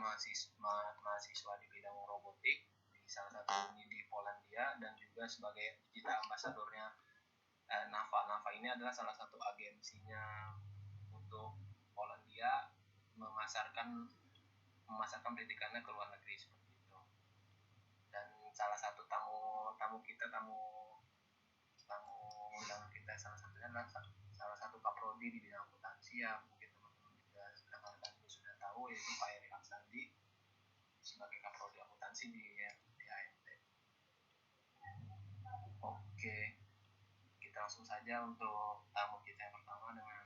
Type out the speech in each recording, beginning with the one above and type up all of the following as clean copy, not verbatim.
mahasiswa di bidang robotik di salah satu uni di Polandia, dan juga sebagai digital ambasadornya NAVA. NAVA ini adalah salah satu agensinya untuk Polandia memasarkan pendidikannya ke luar negeri seperti itu. Dan salah satu tamu undangan kita salah satunya adalah salah satu kaprodi di bidang akuntansi ya, mungkin teman-teman juga sudah tahu, yaitu Pak Eri Aksandi sebagai kaprodi akuntansi di AMT. Oke, kita langsung saja untuk tamu kita yang pertama dengan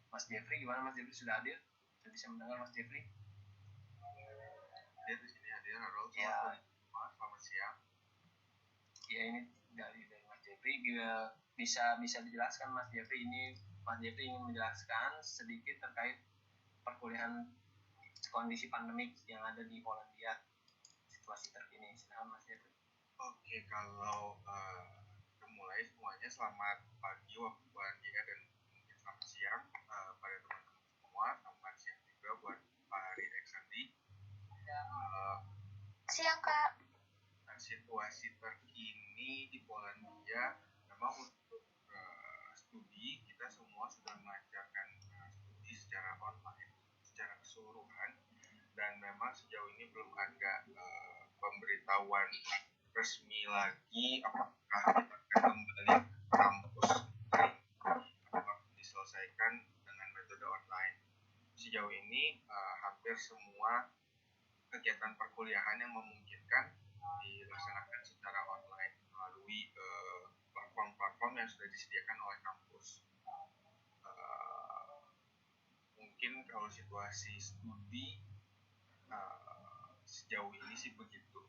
Mas Jeffrey. Gimana Mas Jeffrey, sudah hadir? Sudah bisa mendengar Mas Jeffrey? Dia di sini hadir. Halo, selamat siang. Ya, ini dari Mas Jeffrey. Bisa dijelaskan Mas Jeffrey, ini Mas Jeffrey ingin menjelaskan sedikit terkait perkuliahan kondisi pandemik yang ada di Polandia, situasi terkini. Silakan Mas Jeffrey. Oke, kalau mulai semuanya, selamat pagi waktu Polandia dan mungkin selamat siang pada teman-teman semua. Selamat siang juga buat Pak Eri Aksandi. Siang Kak. Situasi terkini di Polandia memang untuk studi kita semua sudah melancarkan studi secara online secara keseluruhan, dan memang sejauh ini belum ada pemberitahuan resmi lagi apakah kita akan kembali ke kampus atau diselesaikan dengan metode online. Sejauh ini hampir semua kegiatan perkuliahan yang memungkinkan dilaksanakan secara online melalui platform-platform yang sudah disediakan oleh kampus. Mungkin kalau situasi studi sejauh ini sih begitu.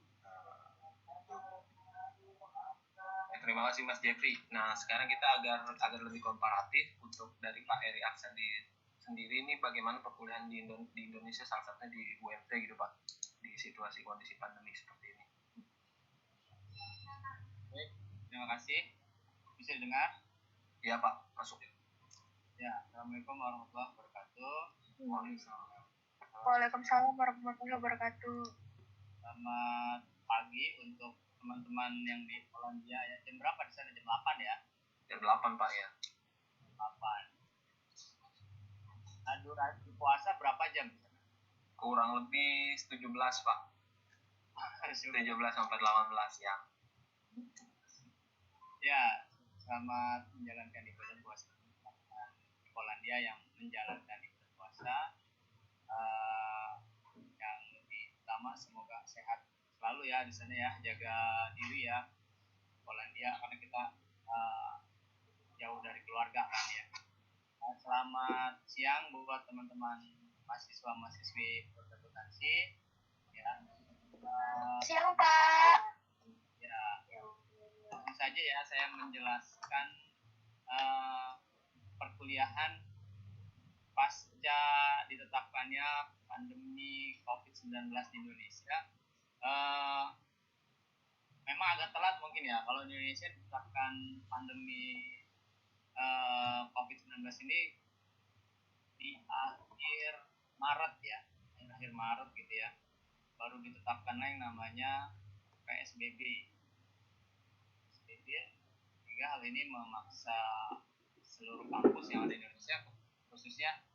Terima kasih Mas Jeffrey. Nah, sekarang kita agar lebih komparatif untuk dari Pak Eri Aksandi sendiri, ini bagaimana perkuliahan di Indonesia, salah satunya di UMT gitu Pak, di situasi kondisi pandemi seperti ini. Baik, terima kasih. Bisa dengar? Iya Pak, masuk. Ya, Assalamualaikum warahmatullahi wabarakatuh. Waalaikumsalam warahmatullahi wabarakatuh. Selamat pagi untuk teman-teman yang di Polandia ya. Jam berapa di sana? Jam 8 ya? Jam 8 Pak ya. 8. Durasi puasa berapa jam di sana? Kurang lebih 17 Pak. 17 sampai 18 ya. Ya, selamat menjalankan ibadah puasa di Polandia yang menjalankan ibadah puasa. Yang utama semoga sehat selalu ya di sana ya, jaga diri ya Polandia, karena kita jauh dari keluarga kan ya. Selamat siang buat teman-teman mahasiswa-mahasiswi akuntansi ya. Siang Pak. Ya, langsung saja ya saya menjelaskan perkuliahan pasca ditetapkannya pandemi COVID-19 di Indonesia. Memang agak telat mungkin ya, kalau di Indonesia ditetapkan pandemi COVID-19 ini di akhir Maret ya, akhir Maret gitu ya, baru ditetapkan yang namanya PSBB. Sehingga hal ini memaksa seluruh kampus yang ada di Indonesia, khususnya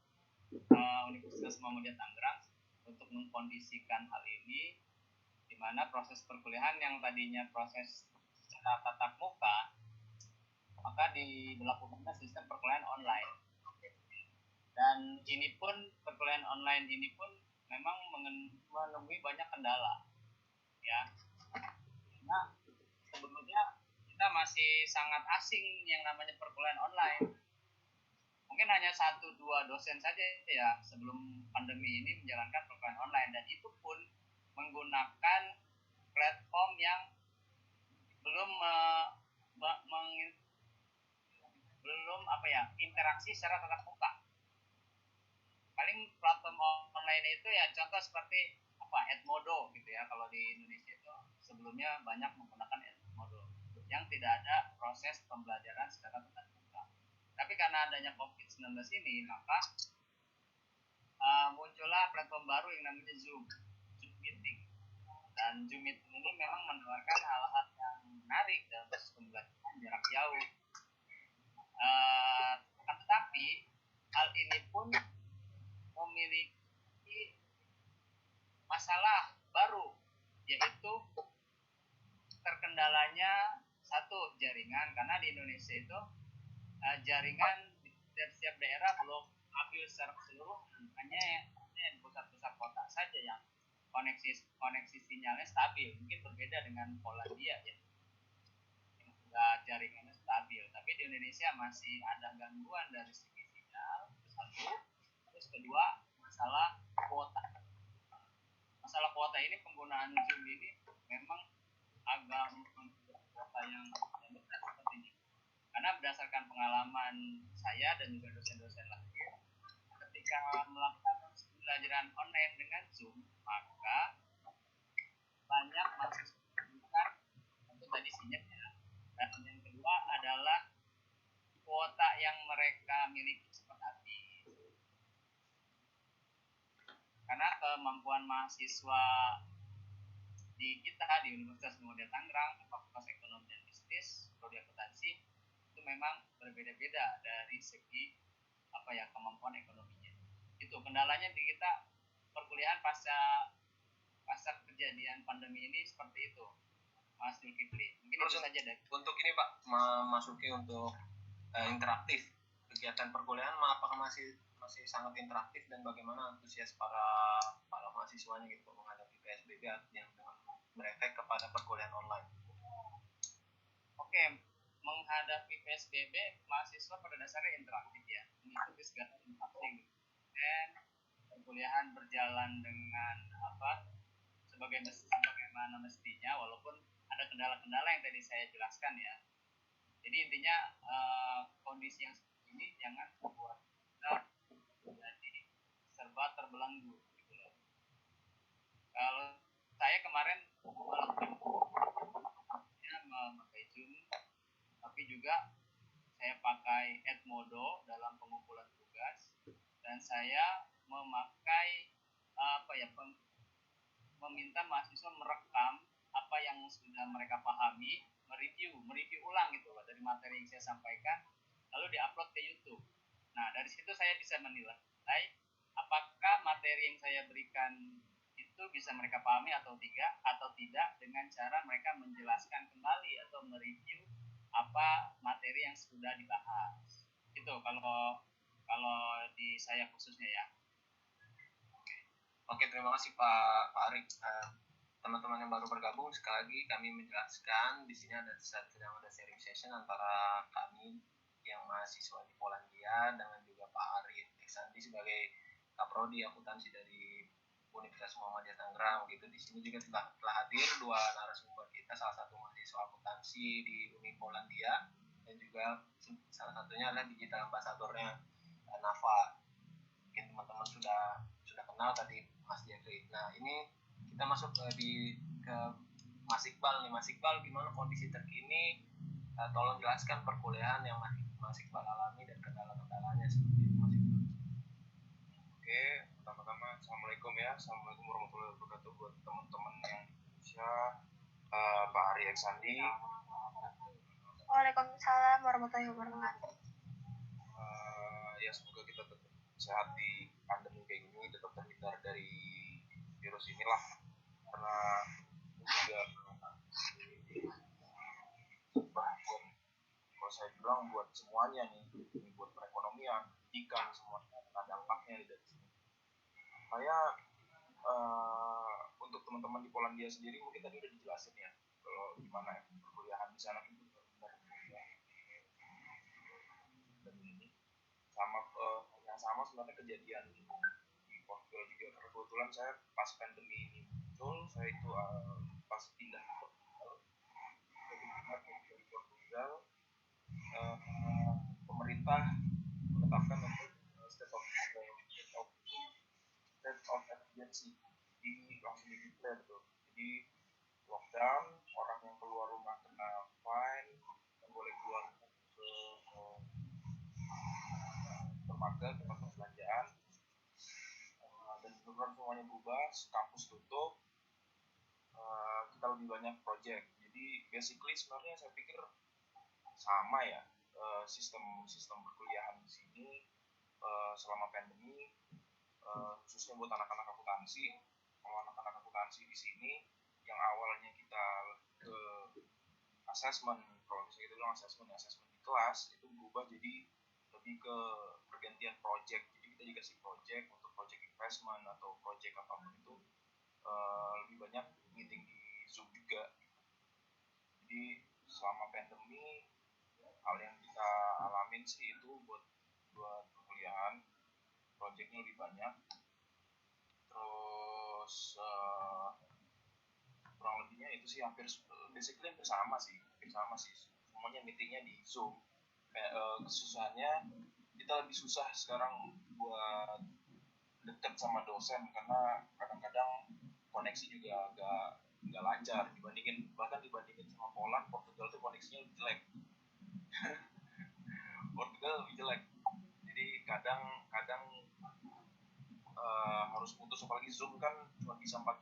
Universitas Muhammadiyah Tangerang, untuk mengkondisikan hal ini, di mana proses perkuliahan yang tadinya proses secara tatap muka, maka diberlakukannya sistem perkuliahan online. Dan ini pun, perkuliahan online ini pun memang menemui banyak kendala ya. Nah, sebelumnya kita masih sangat asing yang namanya perkuliahan online. Mungkin hanya 1-2 dosen saja ya sebelum pandemi ini menjalankan perkuliahan online, dan itu pun menggunakan platform yang belum interaksi secara tatap muka. Paling platform online itu ya contoh seperti Edmodo gitu ya, kalau di Indonesia itu sebelumnya banyak menggunakan Edmodo yang tidak ada proses pembelajaran secara tatap muka. Tapi karena adanya COVID-19 ini, maka muncullah platform baru yang namanya Zoom Meeting. Dan Zoom Meeting ini memang menawarkan hal-hal yang menarik dalam proses pembelajaran jarak jauh. Tetapi hal ini pun memiliki masalah baru, yaitu terkendalanya satu jaringan, karena di Indonesia itu jaringan di setiap daerah belum ambil secara keseluruhan, hanya di pusat-pusat kota saja yang koneksi sinyalnya stabil. Mungkin berbeda dengan Polandia ya, yang sudah jaringannya stabil, tapi di Indonesia masih ada gangguan dari segi sinyal, satu. Terus kedua, masalah kuota ini, penggunaan Zoom ini memang agak membuat kuota yang besar sepertinya. Karena berdasarkan pengalaman saya dan juga dosen-dosen lain, ketika melakukan pembelajaran online dengan Zoom, maka banyak mahasiswa itu tadi sinyalnya. Dan yang kedua adalah kuota yang mereka miliki cepat habis. Karena kemampuan mahasiswa di Universitas Muhammadiyah Tangerang, Fakultas Ekonomi dan Bisnis, Prodi Akuntansi, itu memang berbeda-beda dari segi kemampuan ekonominya. Itu kendalanya di kita perkuliahan pasca kejadian pandemi ini seperti itu, Mas Zulkifli. Mungkin terus itu saja dari untuk ini Pak, memasuki untuk interaktif kegiatan perkuliahan, apakah masih sangat interaktif dan bagaimana antusias para mahasiswanya gitu menghadapi PSBB yang dengan berefek kepada perkuliahan online? Oke, menghadapi PSBB, mahasiswa pada dasarnya interaktif ya, mengikuti segala interaksi dan perkuliahan berjalan dengan sebagaimana mestinya, walaupun ada kendala-kendala yang tadi saya jelaskan ya. Jadi intinya kondisi yang seperti ini jangan membuat kita jadi serba terbelenggu gitu loh. Kalau saya kemarin memakai Zoom, tapi juga saya pakai Edmodo dalam pengumpulan tugas, dan saya memakai meminta mahasiswa merekam apa yang sudah mereka pahami, mereview ulang gitu loh dari materi yang saya sampaikan, lalu diupload ke YouTube. Nah, dari situ saya bisa menilai apakah materi yang saya berikan itu bisa mereka pahami atau tidak dengan cara mereka menjelaskan kembali atau mereview apa materi yang sudah dibahas. Itu kalau di saya khususnya ya. Oke, terima kasih Pak Arik. Teman-teman yang baru bergabung, sekali lagi kami menjelaskan di sini sedang ada sharing session antara kami yang mahasiswa di Polandia dengan juga Pak Arik Eksandi sebagai Kaprodi Akuntansi dari Universitas Muhammadiyah Tangerang. Gitu. Di sini juga telah hadir dua narasumber kita, salah satu mahasiswa akuntansi di Uni Polandia dan juga salah satunya adalah digital ambassadornya Nafa. Mungkin teman-teman sudah kenal tadi Mas Jeffrey. Nah, ini kita masuk ke Mas Iqbal nih. Mas Iqbal, gimana kondisi terkini? Tolong jelaskan perkuliahan yang Mas Iqbal alami dan kendala-kendalanya seperti itu, Mas Iqbal. Oke, pertama-tama Assalamualaikum ya. Assalamualaikum warahmatullahi wabarakatuh buat teman-teman yang Indonesia. Pak Ari Eksandi. Waalaikumsalam warahmatullahi wabarakatuh. Ya semoga kita tetap sehat di pandemi kayak gini, tetap terhindar dari virus inilah, karena juga kalau saya bilang buat semuanya nih, ini buat perekonomian, pendidikan, semuanya ada dampaknya dari sini. Untuk teman-teman di Polandia sendiri mungkin tadi udah dijelasin ya kalau gimana perkuliahan di sana itu sama sebenarnya kejadian di Portugal juga, karena kebetulan saya pas pandemi ini muncul, saya itu pas pindah ke Portugal, pemerintah menetapkan untuk state of emergency, jadi langsung di-declare tuh, jadi lockdown, orang yang keluar rumah kena fine, yang boleh keluar ke supermarket, tempat perbelanjaan, semuanya berubah, kampus tutup, kita lebih banyak project. Jadi basically sebenarnya saya pikir sama ya sistem perkuliahan di sini selama pandemi, khususnya buat anak-anak akuntansi. Kalau anak-anak akuntansi di sini yang awalnya kita ke assessment, kalau misalnya kita bilang assessment di kelas, itu berubah jadi lebih ke pergantian project. Jadi kita dikasih project untuk project investment atau project apapun itu, lebih banyak meeting di Zoom juga. Jadi selama pandemi hal yang kita alamin sih itu buat perkuliahan, projectnya lebih banyak. Terus kurang lebihnya itu sih hampir sama sih. Semuanya meetingnya di Zoom. Kesusahannya kita lebih susah sekarang buat deket sama dosen karena kadang-kadang koneksi juga agak lancar dibandingin sama Poland. Portugal tuh koneksinya lebih jelek. Jadi kadang harus putus, apalagi Zoom kan cuma bisa 40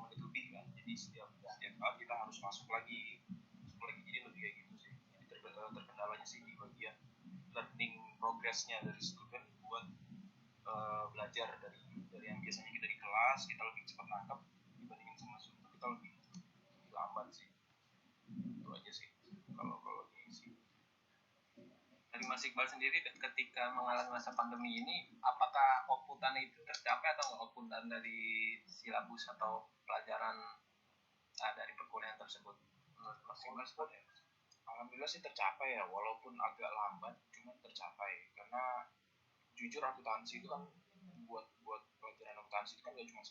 menit lebih kan, jadi setiap kali kita harus masuk lagi, jadi lebih kayak gitu sih. Jadi terkendalanya sih di bagian learning progress-nya dari student buat belajar dari yang biasanya kita di kelas kita lebih cepat nangkep dibandingin sama Zoom, kita lebih lambat sih. Itu aja sih kalau di sini. Dari Mas Iqbal sendiri ketika mengalami masa pandemi ini, apakah outputan itu tercapai atau nggak outputan dari silabus atau pelajaran dari perkuliahan tersebut? Menurut Mas Iqbal seperti apa? Alhamdulillah sih tercapai ya, walaupun agak lambat, cuman tercapai. Karena jujur akuntansi itu kan buat pelajaran akuntansi itu kan gak cuma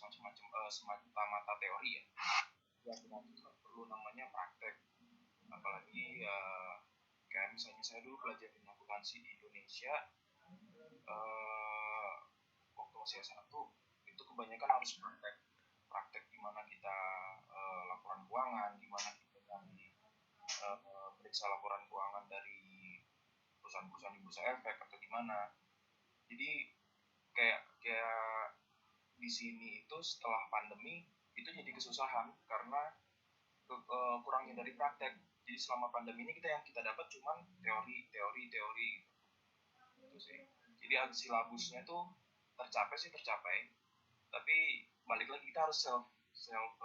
semata teori ya. Ya perlu namanya praktek. Apalagi kayak misalnya saya dulu pelajaran akuntansi di Indonesia waktu masih S1 itu kebanyakan harus praktek gimana kita laporan keuangan, gimana kita periksa laporan keuangan dari perusahaan-perusahaan di bursa efek atau gimana. Jadi kayak di sini itu setelah pandemi itu jadi kesusahan karena kurangnya dari praktek. Jadi selama pandemi ini yang kita dapat cuman teori gitu sih. Jadi silabusnya tuh tercapai, tapi balik lagi kita harus self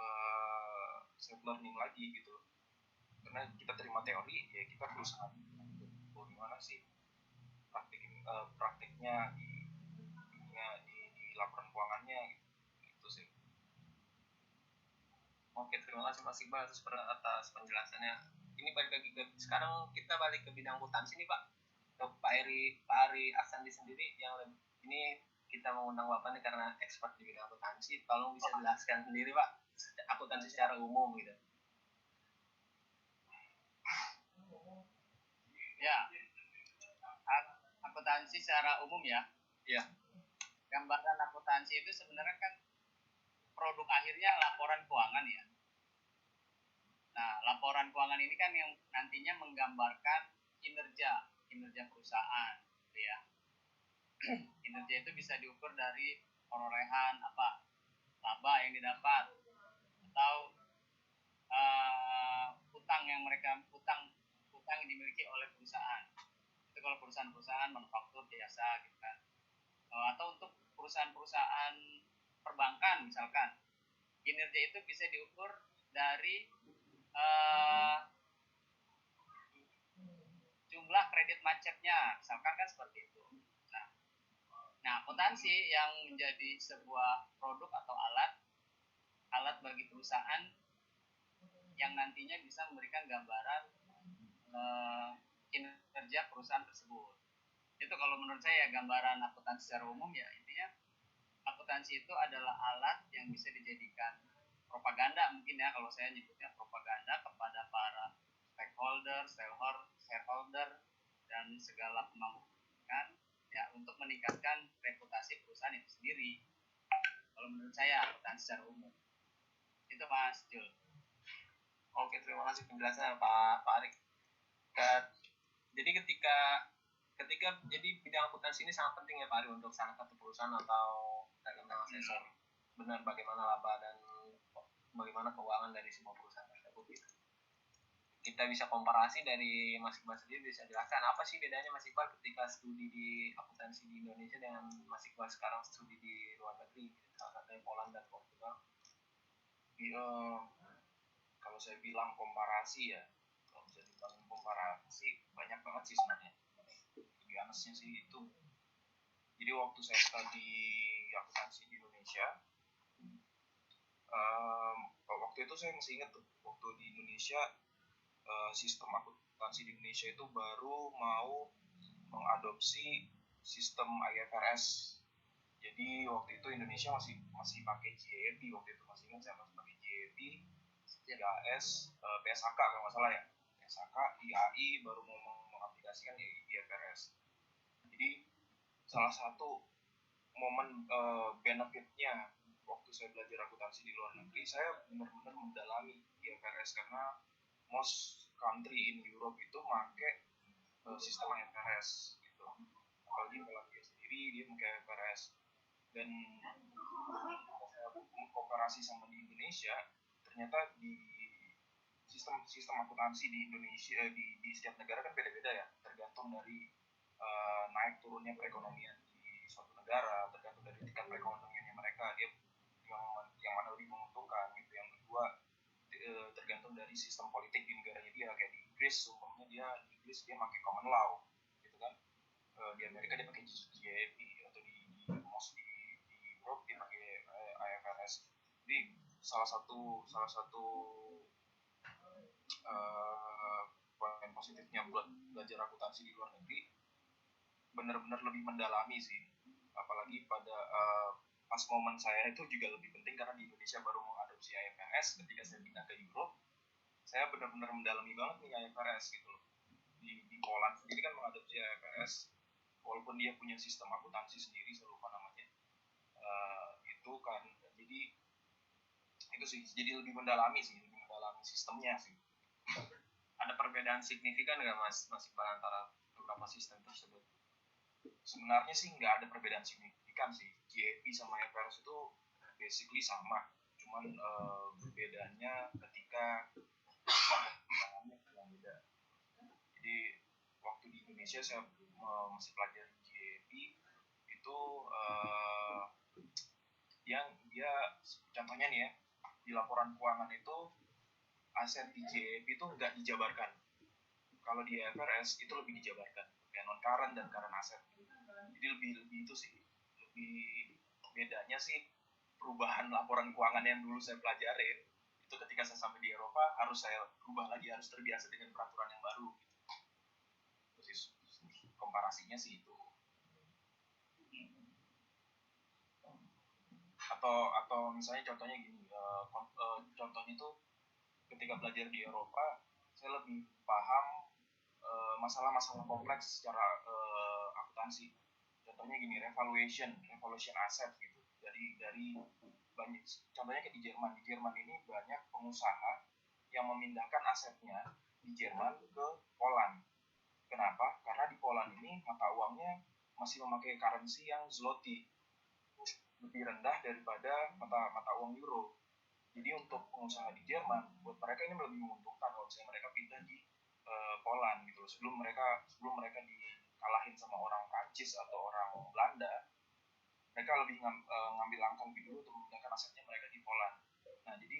learning lagi gitu. Karena kita terima teori ya kita berusaha gimana sih prakteknya di laporan keuangannya gitu sih. Oke, terima kasih Mas Iqbal atas penjelasannya. Ini balik lagi sekarang kita balik ke bidang akuntansi nih Pak. Untuk Pak Ari Aksandi sendiri yang ini kita mengundang Bapak nih karena expert di bidang akuntansi. Tolong bisa jelaskan sendiri Pak akuntansi secara umum gitu. Ya, akuntansi secara umum ya. Iya. Gambaran akuntansi itu sebenarnya kan produk akhirnya laporan keuangan ya. Nah, laporan keuangan ini kan yang nantinya menggambarkan kinerja perusahaan, gitu ya. Kinerja itu bisa diukur dari perolehan laba yang didapat atau utang yang dimiliki oleh perusahaan. Itu kalau perusahaan manufaktur biasa gitu kan. Atau untuk perusahaan perbankan misalkan, kinerja itu bisa diukur dari jumlah kredit macetnya, misalkan kan seperti itu. Nah, akuntansi yang menjadi sebuah produk atau alat bagi perusahaan yang nantinya bisa memberikan gambaran kinerja perusahaan tersebut. Itu kalau menurut saya gambaran akuntansi secara umum ya, intinya akuntansi itu adalah alat yang bisa dijadikan propaganda mungkin ya, kalau saya nyebutnya propaganda kepada para shareholder dan segala pemangku kepentingan ya, untuk meningkatkan reputasi perusahaan itu sendiri. Kalau menurut saya akuntansi secara umum itu Mas Jul. Oke, terima kasih penjelasannya Pak Arik. Jadi ketika jadi bidang akuntansi ini sangat penting ya Pak Arik untuk salah satu perusahaan atau dalam asesor benar bagaimana laba dan bagaimana keuangan dari semua perusahaan tersebut gitu. Kita bisa komparasi dari Mas Iqbal sendiri, bisa jelaskan apa sih bedanya Mas Iqbal ketika studi di akuntansi di Indonesia dengan Mas Iqbal sekarang studi di luar negeri, salah satunya Poland dan Portugal. Kalau saya bilang komparasi ya, kalau bisa dibilang komparasi banyak banget sih sebenarnya. Lebih honestnya sih itu. Jadi waktu saya studi akuntansi di Indonesia, waktu itu saya masih ingat tuh, waktu di Indonesia sistem akuntansi di Indonesia itu baru mau mengadopsi sistem IFRS. Jadi waktu itu Indonesia masih pakai GAAP, waktu itu masih ingat saya masih pakai GAAP, IAS, PSHK kalau nggak salah ya, PSHK, IAI baru mau mengaplikasikan IFRS. Jadi salah satu momen benefitnya waktu saya belajar akuntansi di luar negeri, saya benar-benar mendalami IFRS karena most country in Europe itu pakai sistem IFRS gitu. Apalagi Polandia sendiri dia pakai IFRS. Dan saya komparasi sama di Indonesia, ternyata di sistem akuntansi di Indonesia di setiap negara kan beda-beda ya, tergantung dari naik turunnya perekonomian di suatu negara, tergantung dari tingkat perekonomiannya mereka, dia yang mana lebih menguntungkan gitu. Yang kedua tergantung dari sistem politik di negaranya dia, kayak di Inggris umpamanya di Inggris dia pakai common law gitu kan, di Amerika dia pakai GAAP, atau di Europe dia pakai IFRS. Jadi salah satu poin positifnya buat belajar akuntansi di luar negeri, benar-benar lebih mendalami sih, apalagi pada pas momen saya itu juga lebih penting karena di Indonesia baru mengadopsi IFRS. Ketika saya pindah ke Europe, saya benar-benar mendalami banget nih IFRS gitu loh. Di Poland sendiri kan mengadopsi IFRS, walaupun dia punya sistem akuntansi sendiri, saya lupa namanya, itu kan. Jadi itu sih, jadi lebih mendalami sistemnya sih. Ada perbedaan signifikan nggak Mas Iqbal antara beberapa sistem tersebut? Sebenarnya sih nggak ada perbedaan signifikan sih. GAAP sama IFRS itu basically sama, cuman bedanya ketika yang beda. Jadi waktu di Indonesia saya masih pelajari GAAP itu dia contohnya nih ya, di laporan keuangan itu aset di GAAP itu nggak dijabarkan. Kalau di IFRS itu lebih dijabarkan, kayak non current dan current asset. Jadi lebih itu sih, lebih bedanya sih perubahan laporan keuangan yang dulu saya pelajarin itu ketika saya sampai di Eropa harus saya rubah lagi, harus terbiasa dengan peraturan yang baru gitu. Terus komparasinya sih itu. Atau misalnya contohnya gini, contohnya itu ketika belajar di Eropa saya lebih paham masalah-masalah kompleks secara akuntansi. Contohnya gini, revaluation aset gitu. Dari banyak, contohnya kayak di Jerman ini banyak pengusaha yang memindahkan asetnya di Jerman ke Poland. Kenapa? Karena di Poland ini mata uangnya masih memakai currency yang zloty, lebih rendah daripada mata uang euro. Jadi untuk pengusaha di Jerman, buat mereka ini lebih menguntungkan kalau misalnya mereka pindah di Poland gitu. Sebelum mereka dikalahin sama orang Prancis atau orang Belanda, mereka lebih ngambil langkah lebih dulu untuk memindahkan asetnya mereka di Poland. Nah, jadi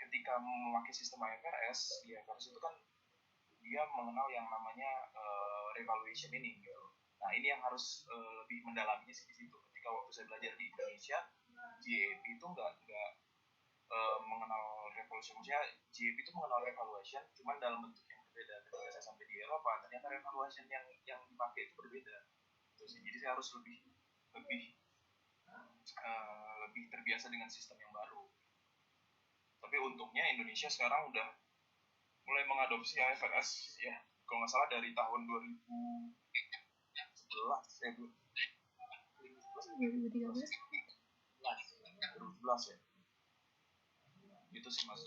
ketika memakai sistem IFRS, di IFRS itu kan dia mengenal yang namanya revaluation ini gitu. Nah, ini yang harus lebih mendalaminya sih di situ. Ketika waktu saya belajar di Indonesia, GAAP itu nggak mengenal revaluation. Maksudnya GAAP itu mengenal revaluation, cuman dalam bentuk yang berbeda. Ketika saya sampai di Eropa, ternyata revaluation yang dipakai itu berbeda. Jadi saya harus lebih terbiasa dengan sistem yang baru. Tapi untungnya Indonesia sekarang udah mulai mengadopsi IFRS ya. Kalau nggak salah dari tahun 2011 ya. Itu sih Mas.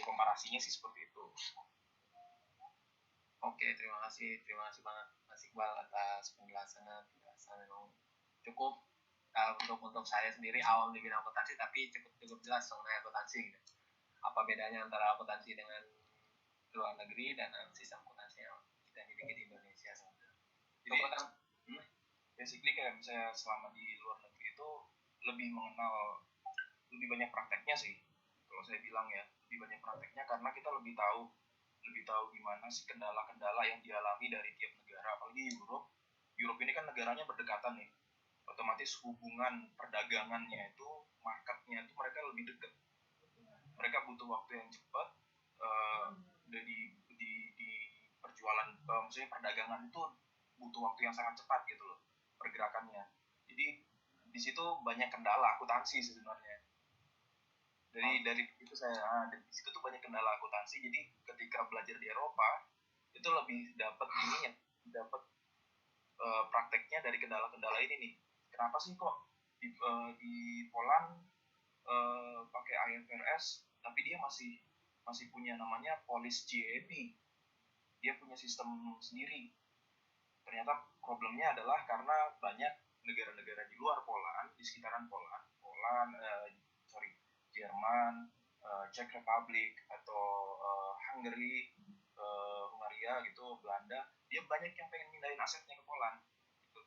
Komparasinya sih seperti itu. Oke, terima kasih banget Mas Iqbal atas penjelasan yang cukup untuk saya sendiri awam di bidang akuntansi, tapi cukup jelas mengenai akuntansi gitu. Apa bedanya antara akuntansi dengan luar negeri dan sistem akuntansi yang kita miliki di Indonesia sebenarnya. Jadi basically kayak misalnya selama di luar negeri itu lebih mengenal, lebih banyak prakteknya sih kalau saya bilang ya, lebih banyak prakteknya karena kita lebih tahu gimana sih kendala-kendala yang dialami dari tiap negara. Apalagi Europe ini kan negaranya berdekatan nih, otomatis hubungan perdagangannya itu, marketnya itu mereka lebih dekat, mereka butuh waktu yang cepat di perjualan, maksudnya perdagangan itu butuh waktu yang sangat cepat gitu loh pergerakannya. Jadi di situ banyak kendala akuntansi sebenarnya. Dari itu di situ tuh banyak kendala akuntansi. Jadi ketika belajar di Eropa itu lebih dapat prakteknya dari kendala-kendala ini nih. Kenapa sih kok di Poland pakai IFRS tapi dia masih punya namanya Polish GAAP, dia punya sistem sendiri. Ternyata problemnya adalah karena banyak negara-negara di luar Poland, di sekitaran Poland, Jerman, Czech Republic atau Hungary, Hungaria gitu, Belanda, dia banyak yang pengen mindahin asetnya ke Poland gitu.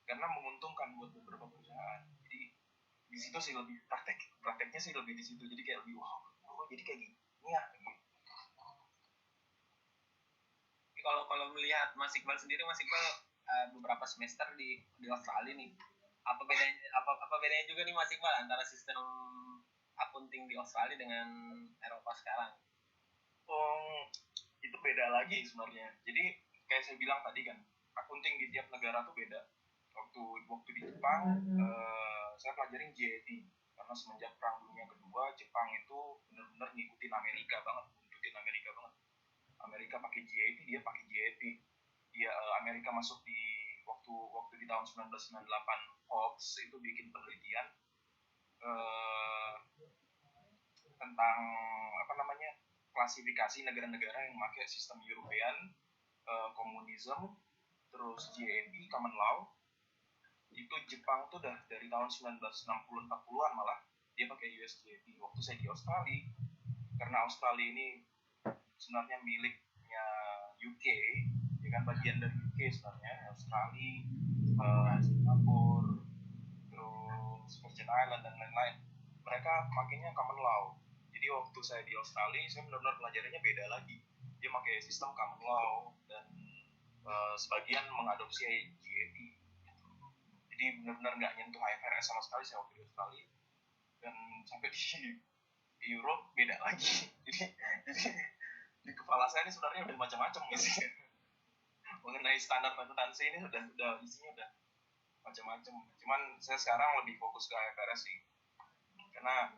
Karena menguntungkan buat beberapa perusahaan. Jadi di situ sih lebih prakteknya sih lebih di situ. Jadi kayak lebih wow, jadi kayak gini ya gitu. Kalau melihat Mas Iqbal sendiri, Mas Iqbal beberapa semester di Australia nih, apa bedanya juga nih Mas Iqbal antara sistem akunting di Australia dengan Eropa sekarang? Itu beda lagi sebenarnya. Jadi kayak saya bilang tadi kan, akunting di tiap negara tuh beda. Waktu di Jepang saya pelajarin GAAP karena semenjak Perang Dunia Kedua Jepang itu benar-benar ngikutin Amerika banget. Amerika pakai GAAP, dia pakai GAAP. Dia Amerika masuk di waktu di tahun 1998 Fox itu bikin penelitian tentang klasifikasi negara-negara yang pakai sistem European, komunisme, terus GAAP, common law. Itu Jepang tuh udah dari tahun 1960-40-an malah dia pakai US GAAP. Waktu saya di Australia, karena Australia ini sebenarnya miliknya UK, ya kan, bagian dari UK sebenarnya, Australia, Singapura, terus Virgin Island dan lain-lain. Mereka pakainya common law. Jadi waktu saya di Australia, saya benar-benar pelajarannya beda lagi. Dia pakai sistem common law dan sebagian mengadopsi GAAP. Jadi benar-benar nggak nyentuh IFRS sama sekali saya waktu di Australia. Dan sampai di Europe beda lagi. Jadi di kepala saya ini sebenarnya udah macam-macam gitu. Mengenai standar akuntansi ini udah isinya udah macam-macam. Cuman saya sekarang lebih fokus ke IFRS sih. Karena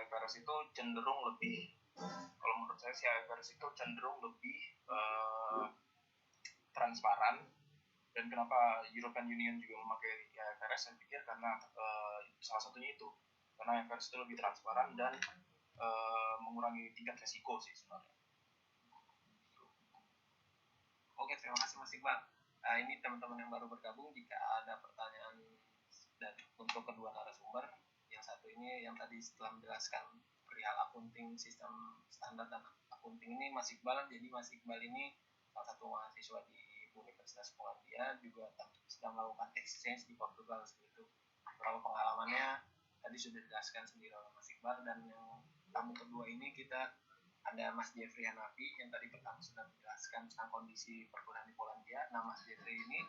IFRS itu cenderung lebih, kalau menurut saya sih IFRS itu cenderung lebih transparan. Dan kenapa European Union juga memakai IFRS, saya pikir karena salah satunya itu. Karena IFRS itu lebih transparan dan mengurangi tingkat resiko sih sebenarnya. Oke, terima kasih Mas Iqbal. Ini teman-teman yang baru bergabung, jika ada pertanyaan dan untuk kedua narasumber, yang satu ini yang tadi setelah menjelaskan perihal akunting, sistem standar dan akunting ini Mas Iqbal. Jadi Mas Iqbal ini salah satu mahasiswa di Universitas Polandia, juga sedang melakukan exchange di Portugal seperti itu. Beberapa pengalamannya tadi sudah dijelaskan sendiri oleh Mas Iqbal. Dan yang tamu kedua ini kita ada Mas Jeffrey Hanafi yang tadi pertama sudah menjelaskan tentang kondisi perkuliahan di Polandia. Nah, Mas Jeffrey ini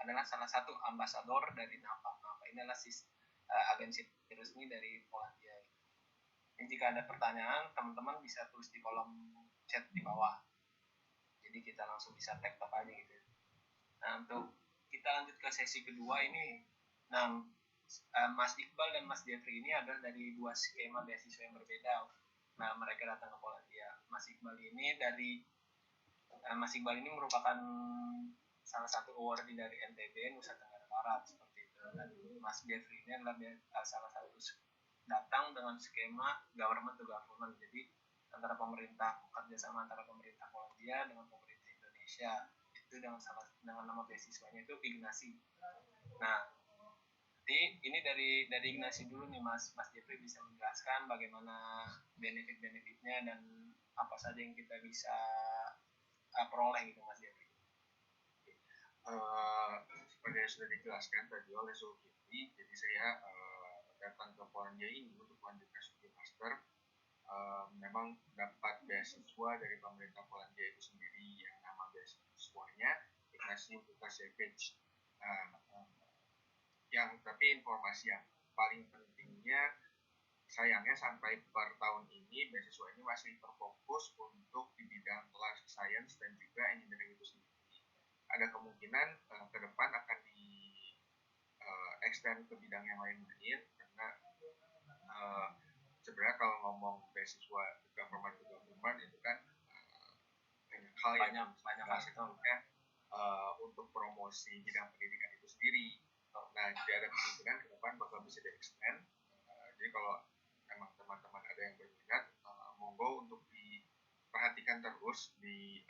adalah salah satu ambasador dari NAFA. NAFA ini adalah agensi resmi dari Polandia. Dan jika ada pertanyaan, teman-teman bisa tulis di kolom chat di bawah. Jadi kita langsung bisa tag apa aja gitu. Nah, untuk kita lanjut ke sesi kedua ini. Nah, Mas Iqbal dan Mas Jeffrey ini adalah dari dua skema beasiswa yang berbeda. Nah, mereka datang ke Polandia. Mas Iqbal ini merupakan salah satu awardee dari NTB, Nusa Tenggara Barat seperti itu. Dan Mas Jeffrey ini adalah salah satu datang dengan skema government to government. Jadi antara kerjasama antara pemerintah Polandia dengan pemerintah Indonesia, itu dengan nama beasiswanya itu Ignasi. Nah, jadi ini dari Ignasi dulu nih Mas Jeffrey bisa menjelaskan bagaimana benefit-benefitnya dan apa saja yang kita bisa peroleh gitu Mas Jeffrey. Seperti yang sudah dijelaskan tadi oleh Zulkifli, jadi saya datang ke Polandia ini untuk melanjutkan studi master. Memang dapat beasiswa dari pemerintah Polandia itu sendiri yang nama beasiswanya Ignacy Łukasiewicz. Yang tapi informasi yang paling pentingnya, sayangnya sampai per tahun ini beasiswa ini masih terfokus untuk di bidang life science dan juga engineering itu sendiri. Ada kemungkinan ke depan akan di extend ke bidang yang lain-lain, karena sebenarnya kalau ngomong beasiswa government to government itu kan banyak hal sebetulnya untuk promosi bidang pendidikan itu sendiri. Nah, jadi ada kemungkinan ke depan bakal bisa di-extend. Jadi kalau emang teman-teman ada yang berminat, monggo untuk diperhatikan terus di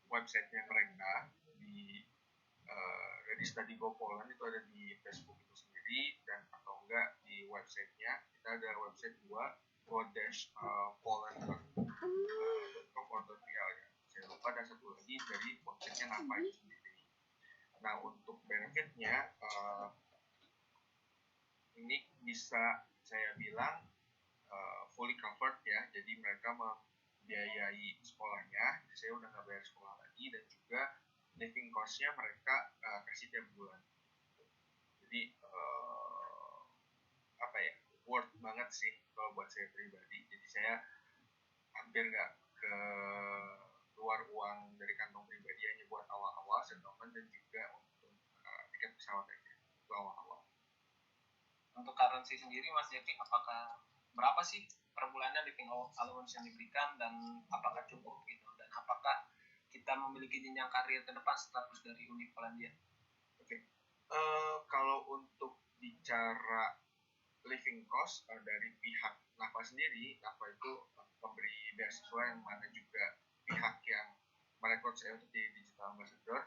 website-nya mereka, di Ready Study Go Poland itu ada di Facebook itu sendiri, dan atau enggak di website-nya, kita ada website 2 go-poland.com.pl ya. Saya lupa, dan satu lagi dari website-nya NAFA itu sendiri. Nah, untuk benefitnya ini bisa saya bilang fully covered ya, jadi mereka membiayai sekolahnya, saya udah nggak bayar sekolah lagi, dan juga living cost-nya mereka kasih tiap bulan. Jadi apa ya, worth banget sih kalau buat saya pribadi. Jadi saya hampir nggak keluar uang dari kantong pribadi, hanya buat awal-awal settlement dan juga untuk tiket pesawat aja itu awal-awal. Untuk currency sendiri Mas Jeffrey, apakah berapa sih per bulannya living allowance yang diberikan, dan apakah cukup gitu, dan apakah kita memiliki jenjang karir ke depan status dari Uni Polandia? Oke. Kalau untuk bicara living cost dari pihak NAFA sendiri, NAFA itu pemberi beasiswa yang mana juga pihak yang merekrut saya untuk jadi digital ambassador.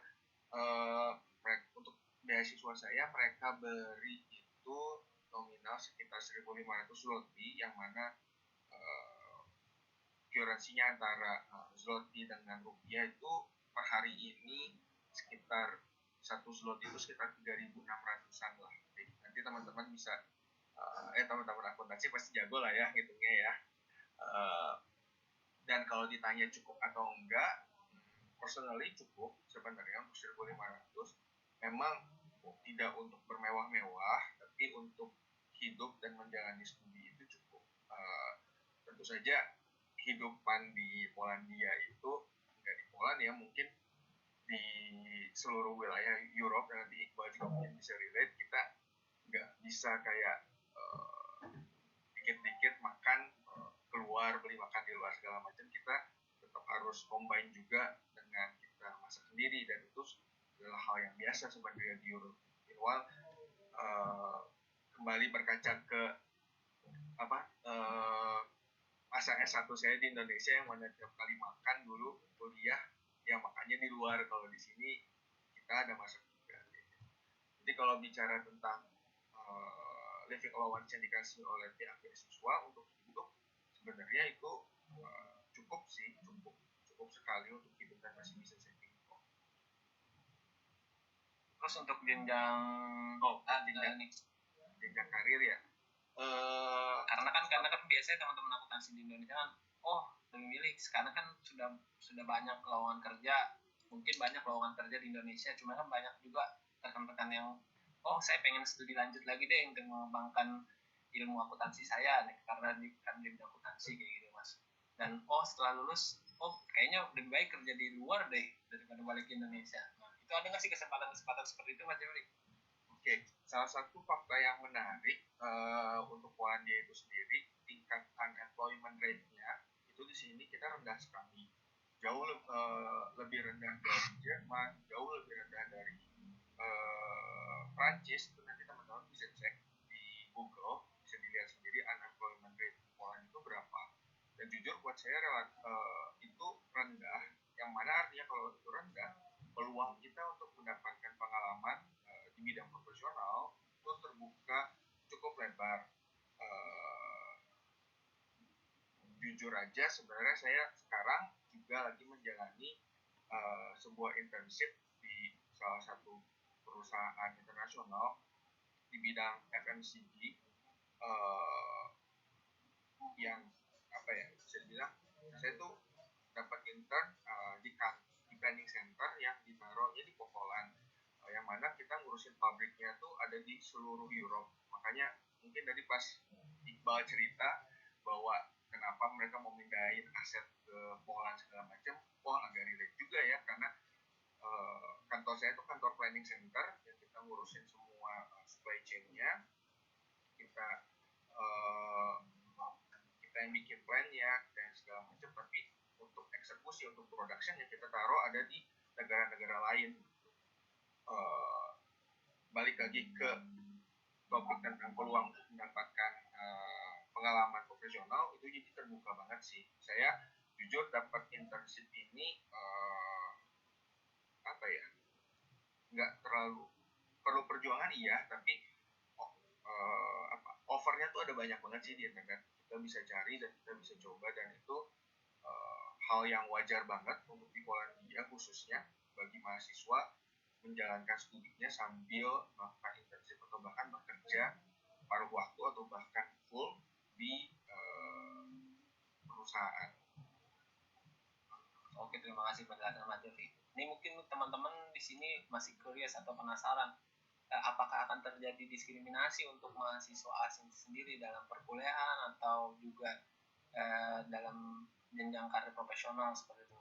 Untuk beasiswa saya mereka beri itu nominal sekitar 1.500 zloty, yang mana currency-nya antara zloty dengan rupiah itu per hari ini sekitar 1 zloty itu sekitar 3.600-an lah. Jadi nanti teman-teman bisa teman-teman akuntansi pasti jago lah ya hitungnya ya. Dan kalau ditanya cukup atau enggak, personally cukup sebenarnya untuk 1.500. Memang tidak untuk bermewah-mewah, tapi untuk hidup dan menjalani studi itu cukup. Tentu saja kehidupan di Polandia itu nggak di Polandia, mungkin di seluruh wilayah Europe, dan nanti Iqbal juga mungkin bisa relate, kita nggak bisa kayak dikit-dikit makan keluar, beli makan di luar segala macam. Kita tetap harus combine juga dengan kita masak sendiri, dan itu adalah hal yang biasa sebenarnya di Europe. Meanwhile, kembali berkaca ke masa S1 saya di Indonesia, yang mana tiap kali makan dulu kuliah ya makannya di luar. Kalau di sini kita ada masak juga. Jadi kalau bicara tentang living allowance yang dikasih oleh pihak beasiswa untuk hidup, sebenarnya itu cukup sih, cukup sekali untuk hidup dan masih bisa saving. Terus untuk jenjang jenjang karir ya, karena kan biasanya teman-teman akuntansi di Indonesia kan memilih, sekarang kan sudah banyak lowongan kerja, mungkin banyak lowongan kerja di Indonesia, cuma kan banyak juga rekan-rekan yang saya pengen studi lanjut lagi deh untuk mengembangkan ilmu akuntansi saya nih, karena di bidang akuntansi kayak gitu Mas. Dan setelah lulus kayaknya lebih baik kerja di luar deh daripada balik ke Indonesia. Nah, itu ada nggak sih kesempatan seperti itu Mas Jeffrey? Oke, salah satu fakta yang menarik untuk Polandia itu sendiri, tingkat unemployment rate-nya itu di sini kita rendah sekali, jauh lebih rendah dari Jerman, jauh lebih rendah dari Prancis. Itu nanti teman-teman bisa cek di Google, bisa dilihat sendiri unemployment rate di Poland itu berapa. Dan jujur buat saya itu rendah, yang mana artinya kalau itu rendah, peluang kita untuk mendapatkan pengalaman di bidang profesional itu terbuka cukup lebar. Jujur aja sebenarnya saya sekarang juga lagi menjalani sebuah internship di salah satu perusahaan internasional di bidang FMCG yang apa ya, bisa dibilang saya tuh dapat intern di planning center yang ditaruhnya di Pokolan, yang mana kita ngurusin pabriknya tuh ada di seluruh Europe. Makanya mungkin tadi pas Iqbal cerita bahwa kenapa mereka mau mindahin aset ke Poland segala macam, wah agak relate juga ya, karena kantor saya itu kantor planning center yang kita ngurusin semua supply chain-nya, kita yang bikin plan-nya dan segala macam, tapi untuk eksekusi, untuk production yang kita taruh ada di negara-negara lain. Balik lagi ke topik tentang peluang untuk mendapatkan pengalaman profesional, itu jadi terbuka banget sih. Saya jujur dapat internship ini apa ya, nggak terlalu perlu perjuangan iya, tapi offernya tuh ada banyak banget sih di internet. Kita bisa cari dan kita bisa coba, dan itu hal yang wajar banget untuk di Polandia khususnya bagi mahasiswa menjalankan studinya sambil melakukan internship atau bahkan bekerja paruh waktu atau bahkan full di perusahaan. Oke, terima kasih penjelasan Mas Jovi. Ini mungkin teman-teman di sini masih curious atau penasaran, apakah akan terjadi diskriminasi untuk mahasiswa asing sendiri dalam perkuliahan atau juga dalam jenjang karir profesional seperti itu.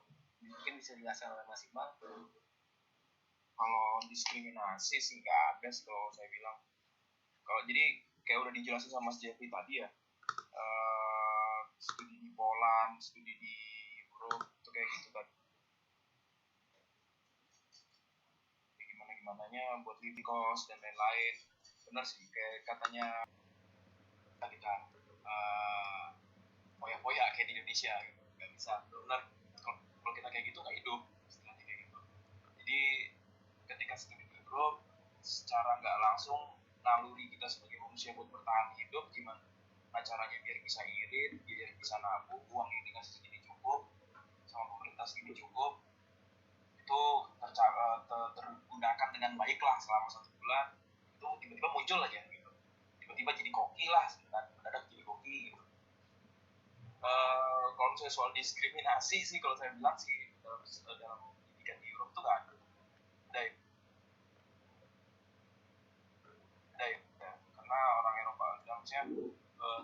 Mungkin bisa dijelaskan oleh Mas Iqbal. Kalau diskriminasi sih nggak ada sih kalau saya bilang. Kalau jadi kayak udah dijelasin sama Mas Jeffrey tadi ya, studi di Poland, studi di Europe itu kayak gitu kan. Gimananya buat living cost dan lain-lain. Benar sih, kayak katanya kita poya-poya kayak di Indonesia gitu. Nggak bisa, benar. Kalau kita kayak gitu nggak hidup, istilahnya kayak gitu. Jadi ketika studi di Europe, secara nggak langsung naluri kita sebagai manusia buat bertahan hidup gimana caranya biar bisa irit, biar bisa nabung, uang yang dikasih segini cukup, sama pemerintah segini cukup, itu tergunakan dengan baik lah selama 1 bulan. Itu tiba-tiba muncul aja gitu, tiba-tiba jadi koki lah, mendadak jadi koki gitu. Kalau misalnya soal diskriminasi sih, kalau saya bilang sih dalam pendidikan di Europe tuh nggak ada ya, karena orang Eropa dalamnya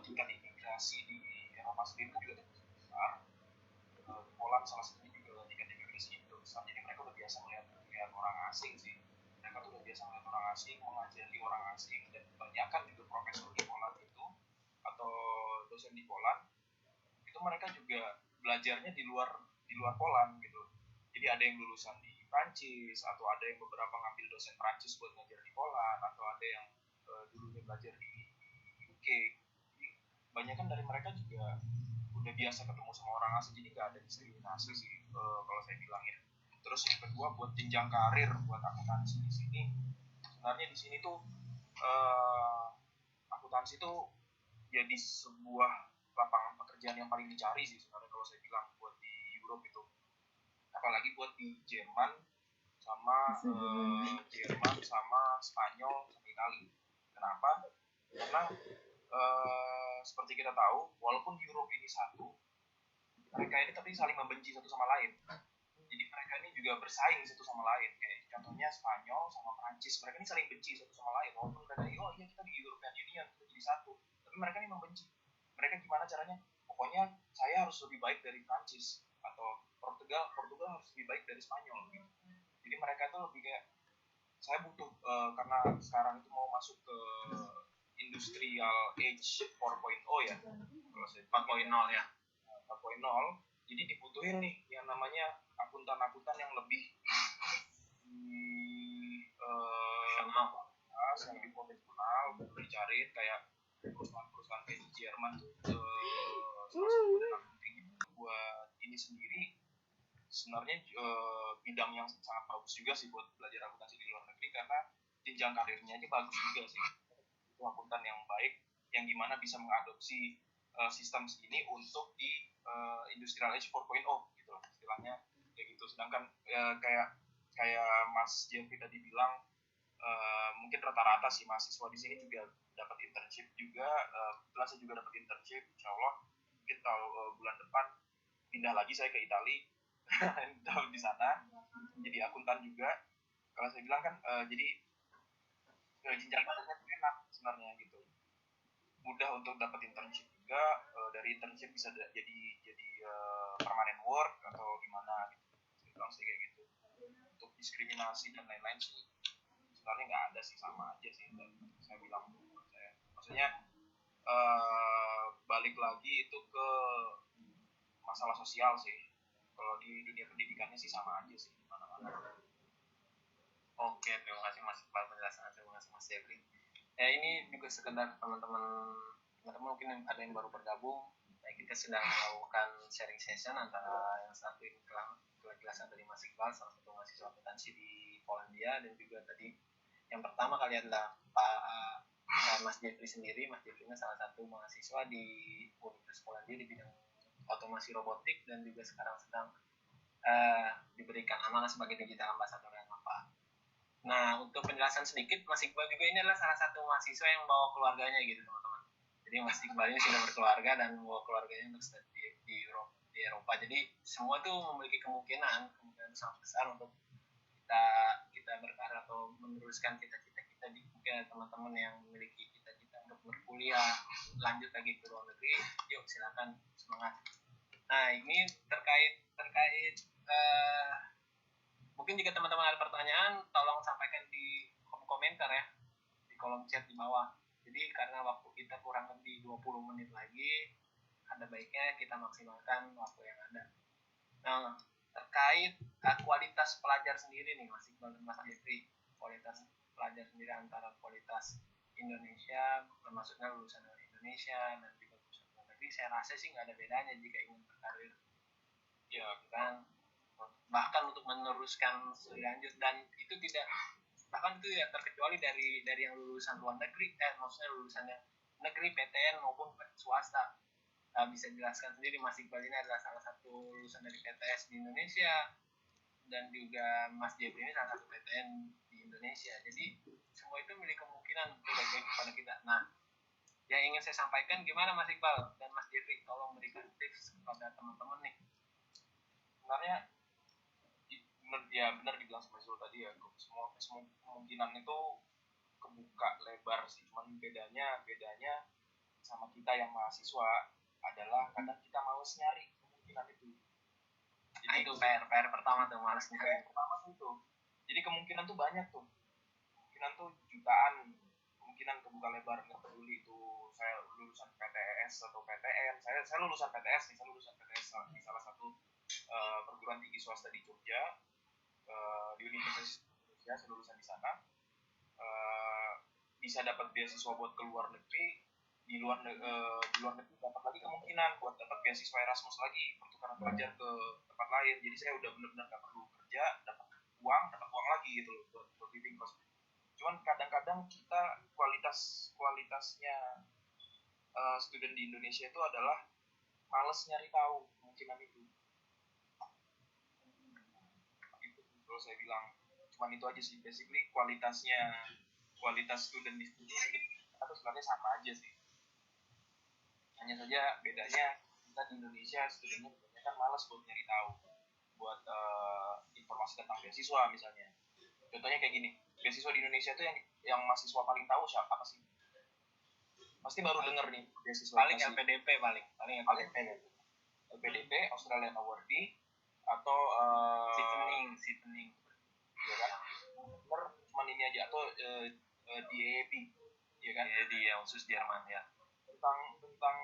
tingkat imigrasi di Eropa sendiri itu juga besar. Poland salah satunya juga tingkat imigrasi itu besar, jadi mereka udah biasa melihat orang asing sih. Mereka tuh udah biasa melihat orang asing, mengajari orang asing, dan kebanyakan juga profesor di Poland itu atau dosen di Poland itu mereka juga belajarnya di luar Poland gitu. Jadi ada yang lulusan di Prancis, atau ada yang beberapa ngambil dosen Prancis buat ngajar di Poland, atau ada yang dulunya belajar di UK. Jadi kebanyakan dari mereka juga udah biasa ketemu sama orang asing, jadi nggak ada diskriminasi sih kalau saya bilang ya. Terus yang kedua, buat jenjang karir buat akuntansi di sini, sebenarnya di sini tuh akuntansi tuh jadi sebuah lapangan pekerjaan yang paling dicari sih sebenarnya kalau saya bilang buat di Europe itu, apalagi buat di Jerman sama Spanyol sama Italia. Kenapa? Karena seperti kita tahu, walaupun Europe ini satu, mereka ini tapi saling membenci satu sama lain. Jadi mereka ini juga bersaing satu sama lain. Kayak contohnya Spanyol sama Prancis, mereka ini saling benci satu sama lain. Walaupun mereka ini, oh iya kita di European Union, kita jadi satu, tapi mereka ini membenci. Mereka gimana caranya? Pokoknya saya harus lebih baik dari Prancis, atau Portugal harus lebih baik dari Spanyol gitu. Jadi mereka tuh lebih kayak, saya butuh karena sekarang itu mau masuk ke industrial age 4.0 ya, kalau saya 4.0 ya, 4.0, jadi dibutuhin nih yang namanya akuntan yang lebih yang lebih profesional, dicari kayak perusahaan kayak di Jerman tuh salah satu dengan buat ini sendiri. Sebenarnya bidang yang sangat bagus juga sih buat belajar akuntansi di luar negeri, karena jenjang karirnya aja bagus juga sih. Itu akuntan yang baik, yang gimana bisa mengadopsi sistem ini untuk di Industrial Age 4.0 gitu loh istilahnya kayak gitu. Sedangkan kayak Mas Jeffrey tadi bilang, mungkin rata-rata sih mahasiswa di sini juga dapat internship juga. Kebetulan saya juga dapat internship, insya Allah mungkin kalau bulan depan pindah lagi saya ke Italia di sana jadi akuntan juga. Kalau saya bilang kan jadi jenjang karirnya enak sebenarnya gitu, mudah untuk dapat internship juga. Dari internship bisa jadi permanent work atau gimana gitu. Saya bilang sih kayak gitu. Untuk diskriminasi dan lain-lain sih sebenarnya nggak ada sih, sama aja sih saya bilang. Maksudnya balik lagi itu ke masalah sosial sih. Kalau di dunia pendidikannya sih sama aja sih di mana-mana. Oke, terima kasih Mas Iqbal penjelasan, terima kasih Mas Jeffrey. Ini juga sekedar teman-teman mungkin ada yang baru bergabung. Kita sedang melakukan sharing session antara yang satu ini penjelasan dari Mas Iqbal, salah satu mahasiswa akuntansi di Polandia, dan juga tadi yang pertama kali adalah Mas Jeffrey sendiri. Mas Jeffrey ini salah satu mahasiswa di Universitas Polandia di bidang otomasi robotik dan juga sekarang sedang diberikan amanah sebagai digital ambassador yang apa. Nah, untuk penjelasan sedikit, Mas Iqbal juga ini adalah salah satu mahasiswa yang membawa keluarganya gitu teman-teman. Jadi Mas Iqbal ini sudah berkeluarga dan membawa keluarganya untuk studi di Eropa. Jadi semua itu memiliki kemungkinan sangat besar untuk kita berkarir atau meneruskan cita-cita kita. Di mungkin teman-teman yang memiliki cita-cita untuk berkuliah lanjut lagi ke luar negeri, yuk silakan, semangat. Nah, ini terkait mungkin jika teman-teman ada pertanyaan, tolong sampaikan di kolom komentar ya, di kolom chat di bawah. Jadi karena waktu kita kurang lebih 20 menit lagi, ada baiknya kita maksimalkan waktu yang ada. Nah, terkait kualitas pelajar sendiri nih Mas Iqbal dan Mas Jeffrey, kualitas pelajar sendiri antara kualitas Indonesia, maksudnya lulusan dari Indonesia dan juga lulusan luar negeri, saya rasa sih nggak ada bedanya jika ingin berkarir, ya kan, bahkan untuk meneruskan studi lanjut. Dan itu tidak terkecuali dari yang lulusan luar negeri, maksudnya lulusan yang negeri PTN maupun swasta. Bisa jelaskan sendiri, Mas Iqbal ini adalah salah satu lulusan dari PTS di Indonesia dan juga Mas Jeffrey ini salah satu PTN di Indonesia. Jadi semua itu memiliki kemungkinan untuk baik kepada kita. Nah, yang ingin saya sampaikan, gimana Mas Iqbal dan Mas Jeffrey, tolong berikan tips kepada teman-teman nih. Sebenarnya benar dibilang sama Zul tadi ya, semua kemungkinan itu kebuka lebar sih. Cuman bedanya sama kita yang mahasiswa adalah kadang kita males nyari kemungkinan itu. Jadi itu PR pertama tuh, males nyari. Pertama tuh itu. Jadi kemungkinan tuh banyak tuh. Kemungkinan tuh jutaan. Kemungkinan kebuka lebar, nggak peduli itu saya lulusan PTS atau PTN. Saya lulusan PTS nih, saya lulusan PTS di salah satu perguruan tinggi swasta di Jogja, di Universitas Indonesia, saya lulusan di sana. Bisa dapat beasiswa buat ke luar negeri, di luar negeri dapat lagi kemungkinan buat dapat beasiswa Erasmus lagi, pertukaran pelajar ke tempat lain. Jadi saya udah benar-benar nggak perlu kerja, dapat uang lagi gitu loh buat living cost. Cuman kadang-kadang kita kualitasnya student di Indonesia itu adalah males nyari tahu kemungkinan itu. Itu kalau saya bilang, cuman itu aja sih, basically kualitas student di sini itu sebenarnya sama aja sih. Hanya saja bedanya kita di Indonesia studentnya kebanyakan malas buat nyari tahu, buat informasi tentang beasiswa misalnya. Contohnya kayak gini, beasiswa di Indonesia itu yang mahasiswa paling tahu siapa sih? Pasti baru dengar nih beasiswa. Paling LPDP paling LPDP, Australian Awardee, atau Chevening, ya kan? Bener, cuman ini aja, atau DAAP, ya kan? Di khusus Jerman ya. Tentang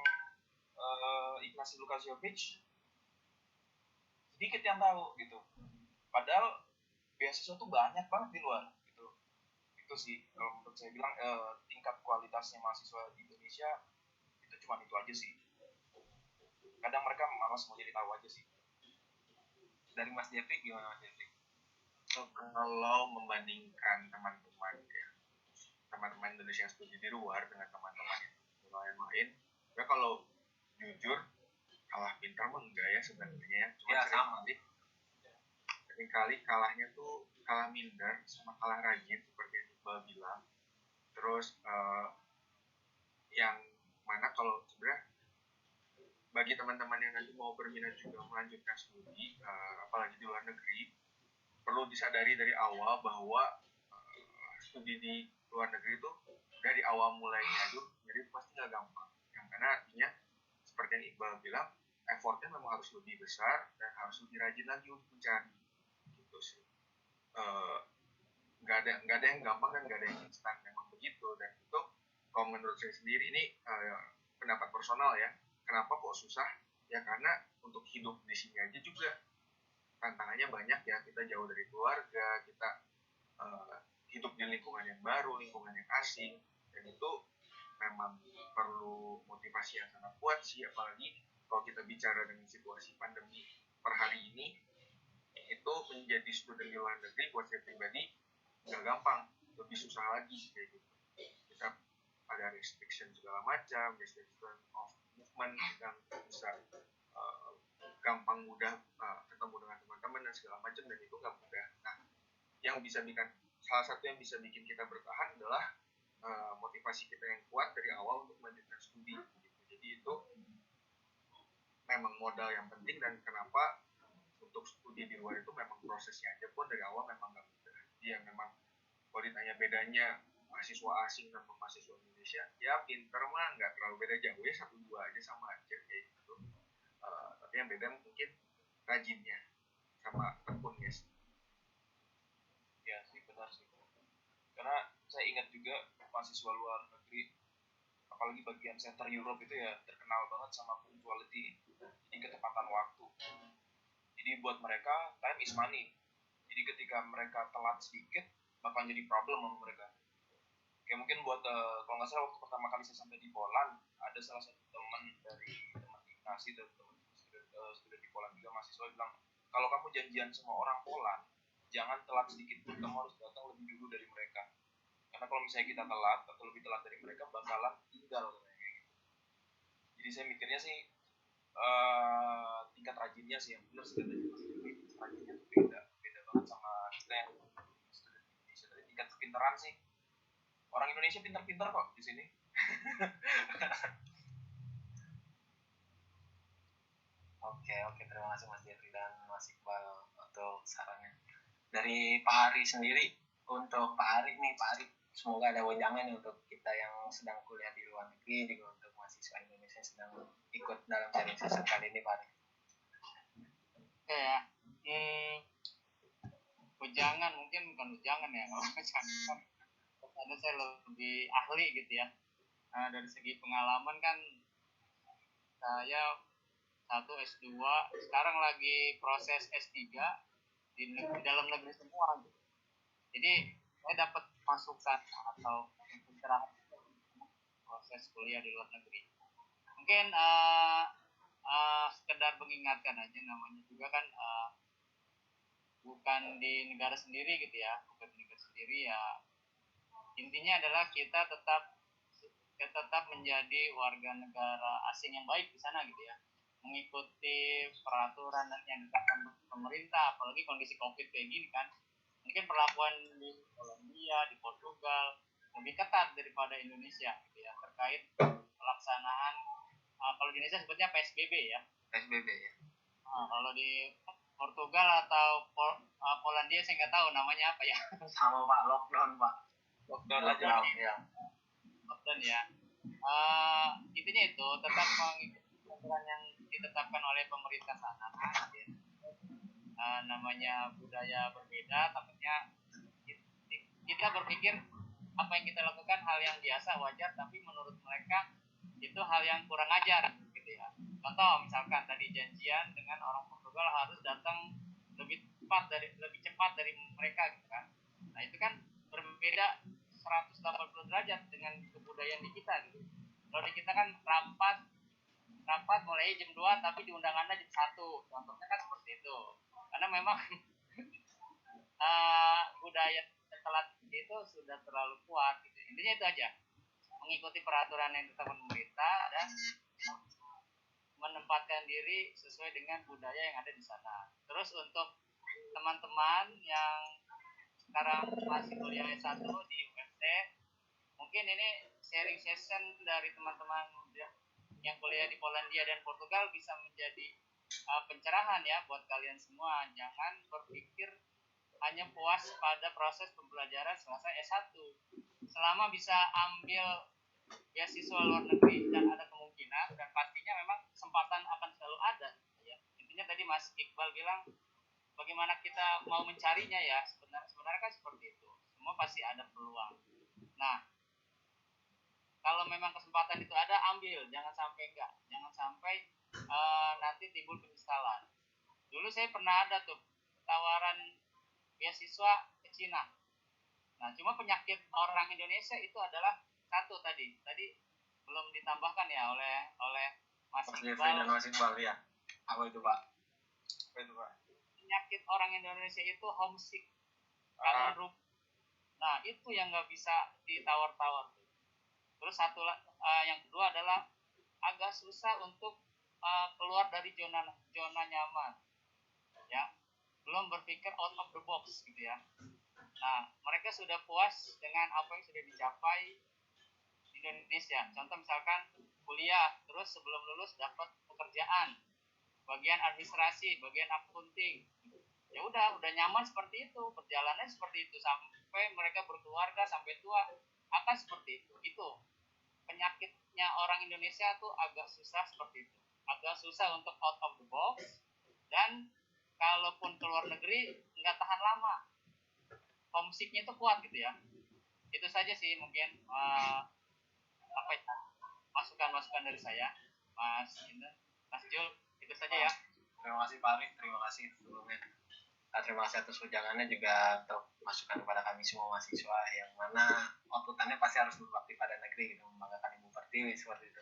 Ignacy Lukasiewicz sedikit yang tahu gitu. Padahal beasiswa tuh banyak banget di luar gitu. Itu sih kalau menurut saya bilang tingkat kualitasnya mahasiswa di Indonesia itu cuma itu aja sih. Kadang mereka malas mau jadi tahu aja sih. Dari Mas Jeffrey gimana Mas Jeffrey? Kalau membandingkan teman-teman yang teman-teman Indonesia yang studi di luar dengan teman-teman yang lain, ya kalau jujur kalah pintar mah enggak ya sebenarnya ya, cuma seringkali kalahnya tuh kalah minder sama kalah rajin seperti yang Iqbal bilang. Terus yang mana kalau sebenarnya bagi teman-teman yang nanti mau berminat juga melanjutkan studi, apalagi di luar negeri, perlu disadari dari awal bahwa studi di luar negeri itu dari awal mulainya aja jadi pasti nggak gampang. Yang mana artinya seperti yang Iqbal bilang, effortnya memang harus lebih besar dan harus lebih rajin lagi untuk mencari gitu sih. Nggak ada yang gampang dan nggak ada yang instan, memang begitu. Dan itu kalau menurut saya sendiri ini pendapat personal ya, kenapa kok susah ya, karena untuk hidup di sini aja juga tantangannya banyak ya. Kita jauh dari keluarga, kita hidup di lingkungan yang baru, lingkungan yang asing, dan itu memang perlu motivasi yang sangat kuat sih. Apalagi kalau kita bicara dengan situasi pandemi per hari ini, itu menjadi student di luar negeri buat saya pribadi nggak gampang, lebih susah lagi kayak gitu. Kita ada restriction segala macam, restriction of movement, kita bisa gampang mudah ketemu dengan teman-teman dan segala macam, dan itu nggak mudah. Nah, yang bisa bikin, salah satu yang bisa bikin kita bertahan adalah motivasi kita yang kuat dari awal untuk melanjutkan studi gitu. Jadi itu memang modal yang penting, dan kenapa untuk studi di luar itu memang prosesnya aja pun dari awal memang nggak mudah. Jadi ya memang kalau ditanya bedanya mahasiswa asing dan mahasiswa Indonesia, ya pinter mah nggak terlalu beda jauh ya, 1-2 aja sama aja kayak gitu. Tapi yang beda mungkin rajinnya sama tekunnya sih. Ya sih, benar sih. Karena saya ingat juga mahasiswa luar negeri, apalagi bagian center Europe itu ya terkenal banget sama punctuality, jadi ketepatan waktu. Jadi buat mereka time is money. Jadi ketika mereka telat sedikit bakal jadi problem sama mereka. Kayak mungkin buat kalau nggak salah waktu pertama kali saya sampai di Poland, ada salah satu teman dari teman Ignasi dan teman student di Poland juga, mahasiswa bilang, kalau kamu janjian sama orang Poland, jangan telat sedikit pun, kamu harus datang lebih dulu dari mereka. Karena kalau misalnya kita telat atau lebih telat dari mereka, bakalan tinggal kayak gitu. Jadi saya mikirnya sih tingkat rajinnya sih yang benar sih, tingkat rajinnya tuh beda banget sama kita yang student di Indonesia. Dari tingkat kepintaran sih, orang Indonesia pintar-pintar kok di sini. Oke, terima kasih Mas Jeffrey dan Mas Iqbal untuk sarannya. Dari Pak Hari sendiri, untuk Pak Hari nih, Pak Hari semoga ada wejangan untuk kita yang sedang kuliah di luar negeri, juga untuk mahasiswa Indonesia yang sedang ikut dalam sharing session kali ini, Pak Hari. Oke ya, wejangan mungkin bukan wejangan ya, karena saya lebih ahli gitu ya. Dari segi pengalaman kan saya S1, S2, sekarang lagi proses S3 di dalam negeri semua gitu. Jadi saya dapat masukan atau pencerahan proses kuliah di luar negeri. Mungkin sekedar mengingatkan aja, namanya juga kan bukan di negara sendiri gitu ya, bukan di negara sendiri ya. Intinya adalah kita tetap menjadi warga negara asing yang baik di sana gitu ya, mengikuti peraturan yang ditetapkan pemerintah. Apalagi kondisi COVID kayak gini kan, mungkin perlakuan di Polandia, di Portugal lebih ketat daripada Indonesia gitu ya, terkait pelaksanaan kalau di Indonesia sebutnya PSBB ya. PSBB ya. Kalau di Portugal atau Polandia saya nggak tahu namanya apa ya. Sama Pak, lockdown Pak. Lockdown aja ya. Lockdown ya. Intinya itu tetap mengikuti peraturan yang ditetapkan oleh pemerintah sana. Namanya budaya berbeda, takutnya kita berpikir apa yang kita lakukan hal yang biasa, wajar, tapi menurut mereka itu hal yang kurang ajar gitu ya. Contoh misalkan tadi janjian dengan orang Portugal harus datang lebih cepat dari mereka gitu kan. Nah itu kan berbeda 180 derajat dengan kebudayaan di kita gitu. Kalau di kita kan rapat mulai jam 2 tapi di undangannya jam 1, contohnya kan seperti itu. Karena memang budaya telat itu sudah terlalu kuat gitu. Intinya itu aja, mengikuti peraturan yang ditetapkan pemerintah dan menempatkan diri sesuai dengan budaya yang ada di sana. Terus untuk teman-teman yang sekarang masih kuliah S1 di UMT, mungkin ini sharing session dari teman-teman yang kuliah di Polandia dan Portugal bisa menjadi pencerahan ya buat kalian semua. Jangan berpikir hanya puas pada proses pembelajaran selesai S1. Selama bisa ambil beasiswa luar negeri dan ada kemungkinan, dan pastinya memang kesempatan akan selalu ada ya. Intinya tadi Mas Iqbal bilang bagaimana kita mau mencarinya ya, sebenarnya kan seperti itu, semua pasti ada peluang. Nah, kalau memang kesempatan itu ada, ambil, jangan sampai enggak, jangan sampai nanti timbul penyesalan. Dulu saya pernah ada tuh tawaran beasiswa ke Cina. Nah, cuma penyakit orang Indonesia itu adalah satu tadi belum ditambahkan ya oleh Mas Iqbal dan Mas Iqbal ya. Apa itu Pak? Penyakit orang Indonesia itu homesick, kangen rumah. Nah, itu yang nggak bisa ditawar-tawar. Terus yang kedua adalah agak susah untuk keluar dari zona nyaman, ya. Belum berpikir out of the box gitu ya. Nah, mereka sudah puas dengan apa yang sudah dicapai di Indonesia. Contoh misalkan kuliah, terus sebelum lulus dapat pekerjaan, bagian administrasi, bagian accounting. Ya udah nyaman seperti itu, perjalanan seperti itu sampai mereka berkeluarga sampai tua akan seperti itu. Itu penyakitnya orang Indonesia tuh agak susah seperti itu. Agak susah untuk out of the box, dan kalaupun keluar negeri nggak tahan lama. Homesicknya itu kuat gitu ya. Itu saja sih mungkin masukan-masukan dari saya, Mas Indah, Mas Jul, itu saja ya. Terima kasih Pak Arif, terima kasih sebelumnya. Terima kasih atas ujangannya juga untuk masukan kepada kami semua mahasiswa yang mana outputannya pasti harus berbakti pada negeri gitu, membanggakan Ibu Pertiwi seperti itu.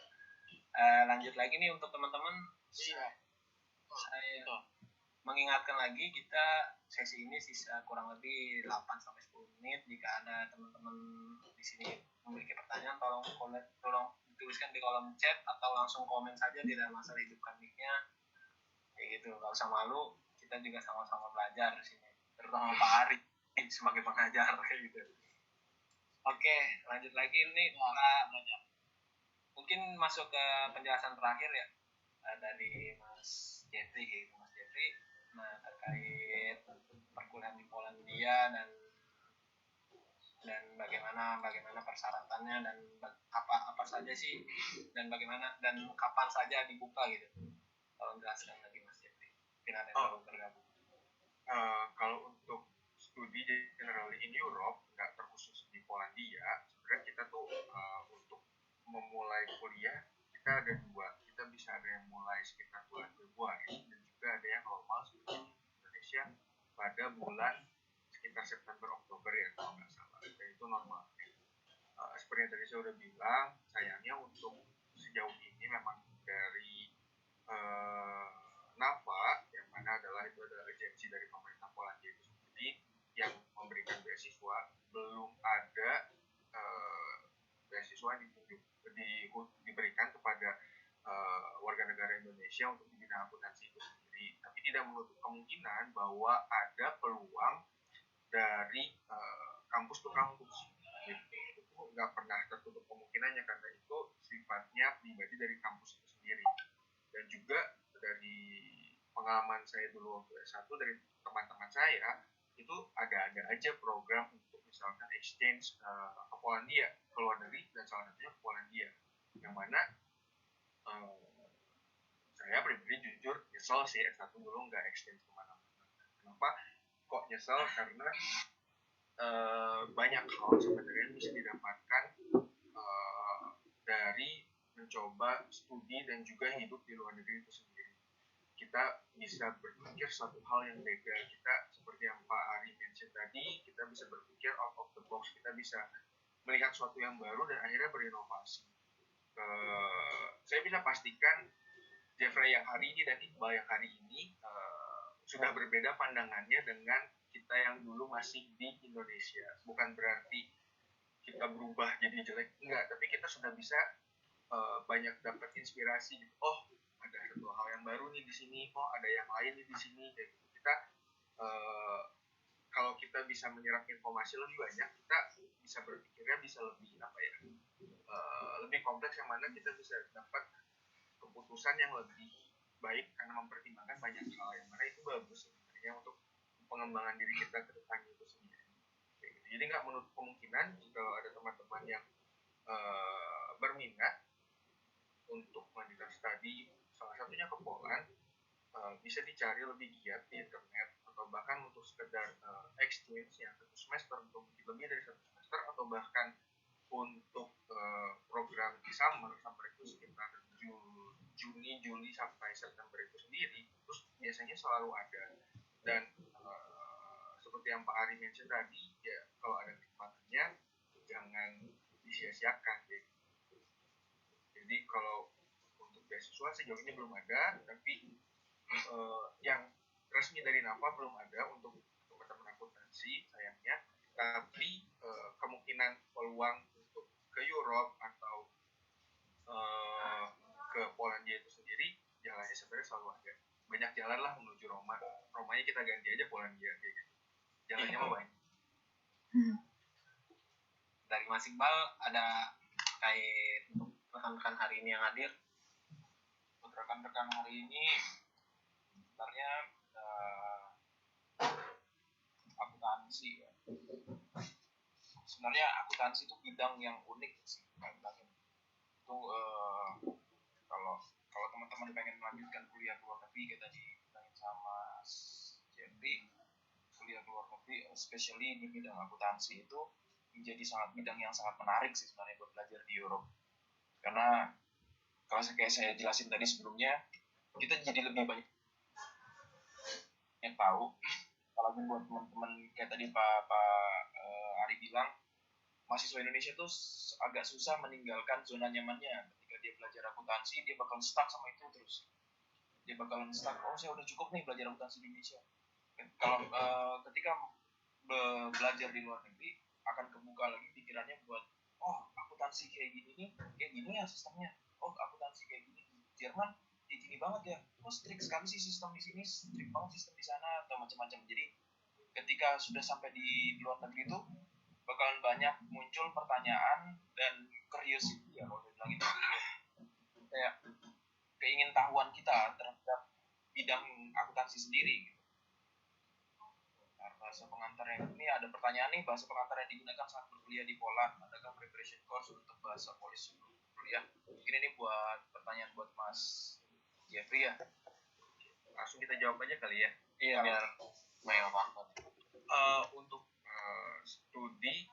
Lanjut lagi nih untuk teman-teman. Iya. Saya mengingatkan lagi, kita sesi ini sisa kurang lebih 8-10 menit. Jika ada teman-teman di sini memiliki pertanyaan, tolong dituliskan di kolom chat atau langsung komen saja, tidak masalah, hidupkan mic-nya. Kayak gitu, nggak usah malu. Kita juga sama-sama belajar di sini, terutama Pak Ari sebagai pengajar kayak gitu. Oke, lanjut lagi nih Pak. Mungkin masuk ke penjelasan terakhir ya dari Mas Jeffrey gitu, Mas Jeffrey. Nah, terkait perkuliahan di Polandia dan bagaimana persyaratannya dan apa saja sih, dan bagaimana dan kapan saja dibuka gitu. Tolong jelaskan lagi Mas Jeffrey. Mungkin ada yang baru bergabung. Kalau untuk studi generally in Europe, nggak terkhusus di Polandia, sebenarnya kita tuh untuk memulai kuliah kita ada dua. Kita bisa ada yang mulai sekitar bulan Februari, dan juga ada yang normal seperti di Indonesia pada bulan sekitar September Oktober ya kalau nggak salah. Dan itu normal. Seperti yang tadi saya udah bilang, sayangnya untuk sejauh ini memang dari NAFA, yang mana itu adalah agensi dari pemerintah Polandia itu sendiri yang memberikan beasiswa, belum ada beasiswa yang diberikan kepada warga negara Indonesia untuk di bidang akuntansi itu sendiri. Tapi tidak menutup kemungkinan bahwa ada peluang dari kampus ke kampus. Itu nggak pernah tertutup kemungkinannya, karena itu sifatnya pribadi dari kampus itu sendiri. Dan juga dari pengalaman saya dulu waktu S1 dari teman-teman saya, itu ada aja program untuk misalkan exchange ke Polandia, ke luar negeri, dan salah satunya ke Polandia, yang mana saya pribadi jujur nyesel sih S1 dulu nggak exchange kemana-mana. Kenapa kok nyesel? Karena banyak hal sebenarnya bisa didapatkan dari mencoba studi dan juga hidup di luar negeri itu sendiri. Kita bisa berpikir satu hal yang beda. Kita seperti yang Pak Ari mention tadi, kita bisa berpikir out of the box. Kita bisa melihat sesuatu yang baru dan akhirnya berinovasi. Saya bisa pastikan Jeffrey yang hari ini dan Iqbal yang hari ini sudah berbeda pandangannya dengan kita yang dulu masih di Indonesia. Bukan berarti kita berubah jadi jelek, enggak, tapi kita sudah bisa banyak dapat inspirasi gitu. Oh, ada satu hal yang baru nih di sini, oh ada yang lain nih di sini, kayak gitu. Kita kalau kita bisa menyerap informasi lebih banyak, kita bisa berpikirnya bisa lebih lebih kompleks, yang mana kita bisa dapat keputusan yang lebih baik karena mempertimbangkan banyak hal, yang mana itu bagus sebenarnya untuk pengembangan diri kita ke depannya itu sendiri. Jadi nggak menutup kemungkinan kalau ada teman-teman yang berminat untuk melanjutkan studi, salah satunya ke Poland, bisa dicari lebih giat di internet, atau bahkan untuk sekedar exchange yang 1 semester atau mungkin lebih dari 1 semester, atau bahkan untuk program di summer itu sekitar Juni, Juli sampai September itu sendiri, terus biasanya selalu ada. Dan seperti yang Pak Ari mention tadi, ya kalau ada kesempatannya jangan disia-siakan gitu. Jadi kalau untuk beasiswa sejauh ini belum ada, tapi yang resmi dari NAFA belum ada untuk teman-teman akuntansi sayangnya. Tapi kemungkinan peluang untuk ke Europe atau ke Polandia itu sendiri, jalannya sebenarnya selalu ada. Banyak jalan lah menuju Roma. Romanya kita ganti aja Polandia kayak gitu. Jalannya mah banyak. Dari Mas Iqbal ada terkait untuk rekan-rekan hari ini yang hadir? Untuk rekan-rekan hari ini sebenarnya akuntansi ya. Sebenarnya akuntansi itu bidang yang unik sih, itu kalau teman-teman pengen melanjutkan kuliah luar negeri, kayak tadi bilangin sama Jeffrey, kuliah luar negeri especially di bidang akuntansi itu menjadi bidang yang sangat menarik sih sebenarnya buat belajar di Europe. Karena kalau kayak saya jelasin tadi sebelumnya, kita jadi lebih banyak yang tahu. Apalagi buat teman-teman kayak tadi Pak Ari bilang, mahasiswa Indonesia tuh agak susah meninggalkan zona nyamannya. Ketika dia belajar akuntansi, dia bakal stuck sama itu terus. Dia bakalan stuck, oh saya udah cukup nih belajar akuntansi di Indonesia. Kalau ketika belajar di luar negeri, akan kebuka lagi pikirannya buat, oh akuntansi kayak gini ya sistemnya. Oh akuntansi kayak gini di Jerman kayak gini banget ya. Oh strict sekali sih sistem di sini, strict banget sistem di sana, atau macam-macam. Jadi ketika sudah sampai di luar negeri itu bakalan banyak muncul pertanyaan dan curiosity ya, kalau saya bilang itu kayak keingintahuan kita terhadap bidang akuntansi sendiri gitu. Nah, bahasa pengantar yang ini ada pertanyaan nih, bahasa pengantar yang digunakan saat berkuliah di Poland, adakah preparation course untuk bahasa Polish sebelum kuliah? Mungkin ini buat pertanyaan buat Mas Jeffrey ya. Langsung kita jawab aja kali ya. Iya, biar main apa. Untuk studi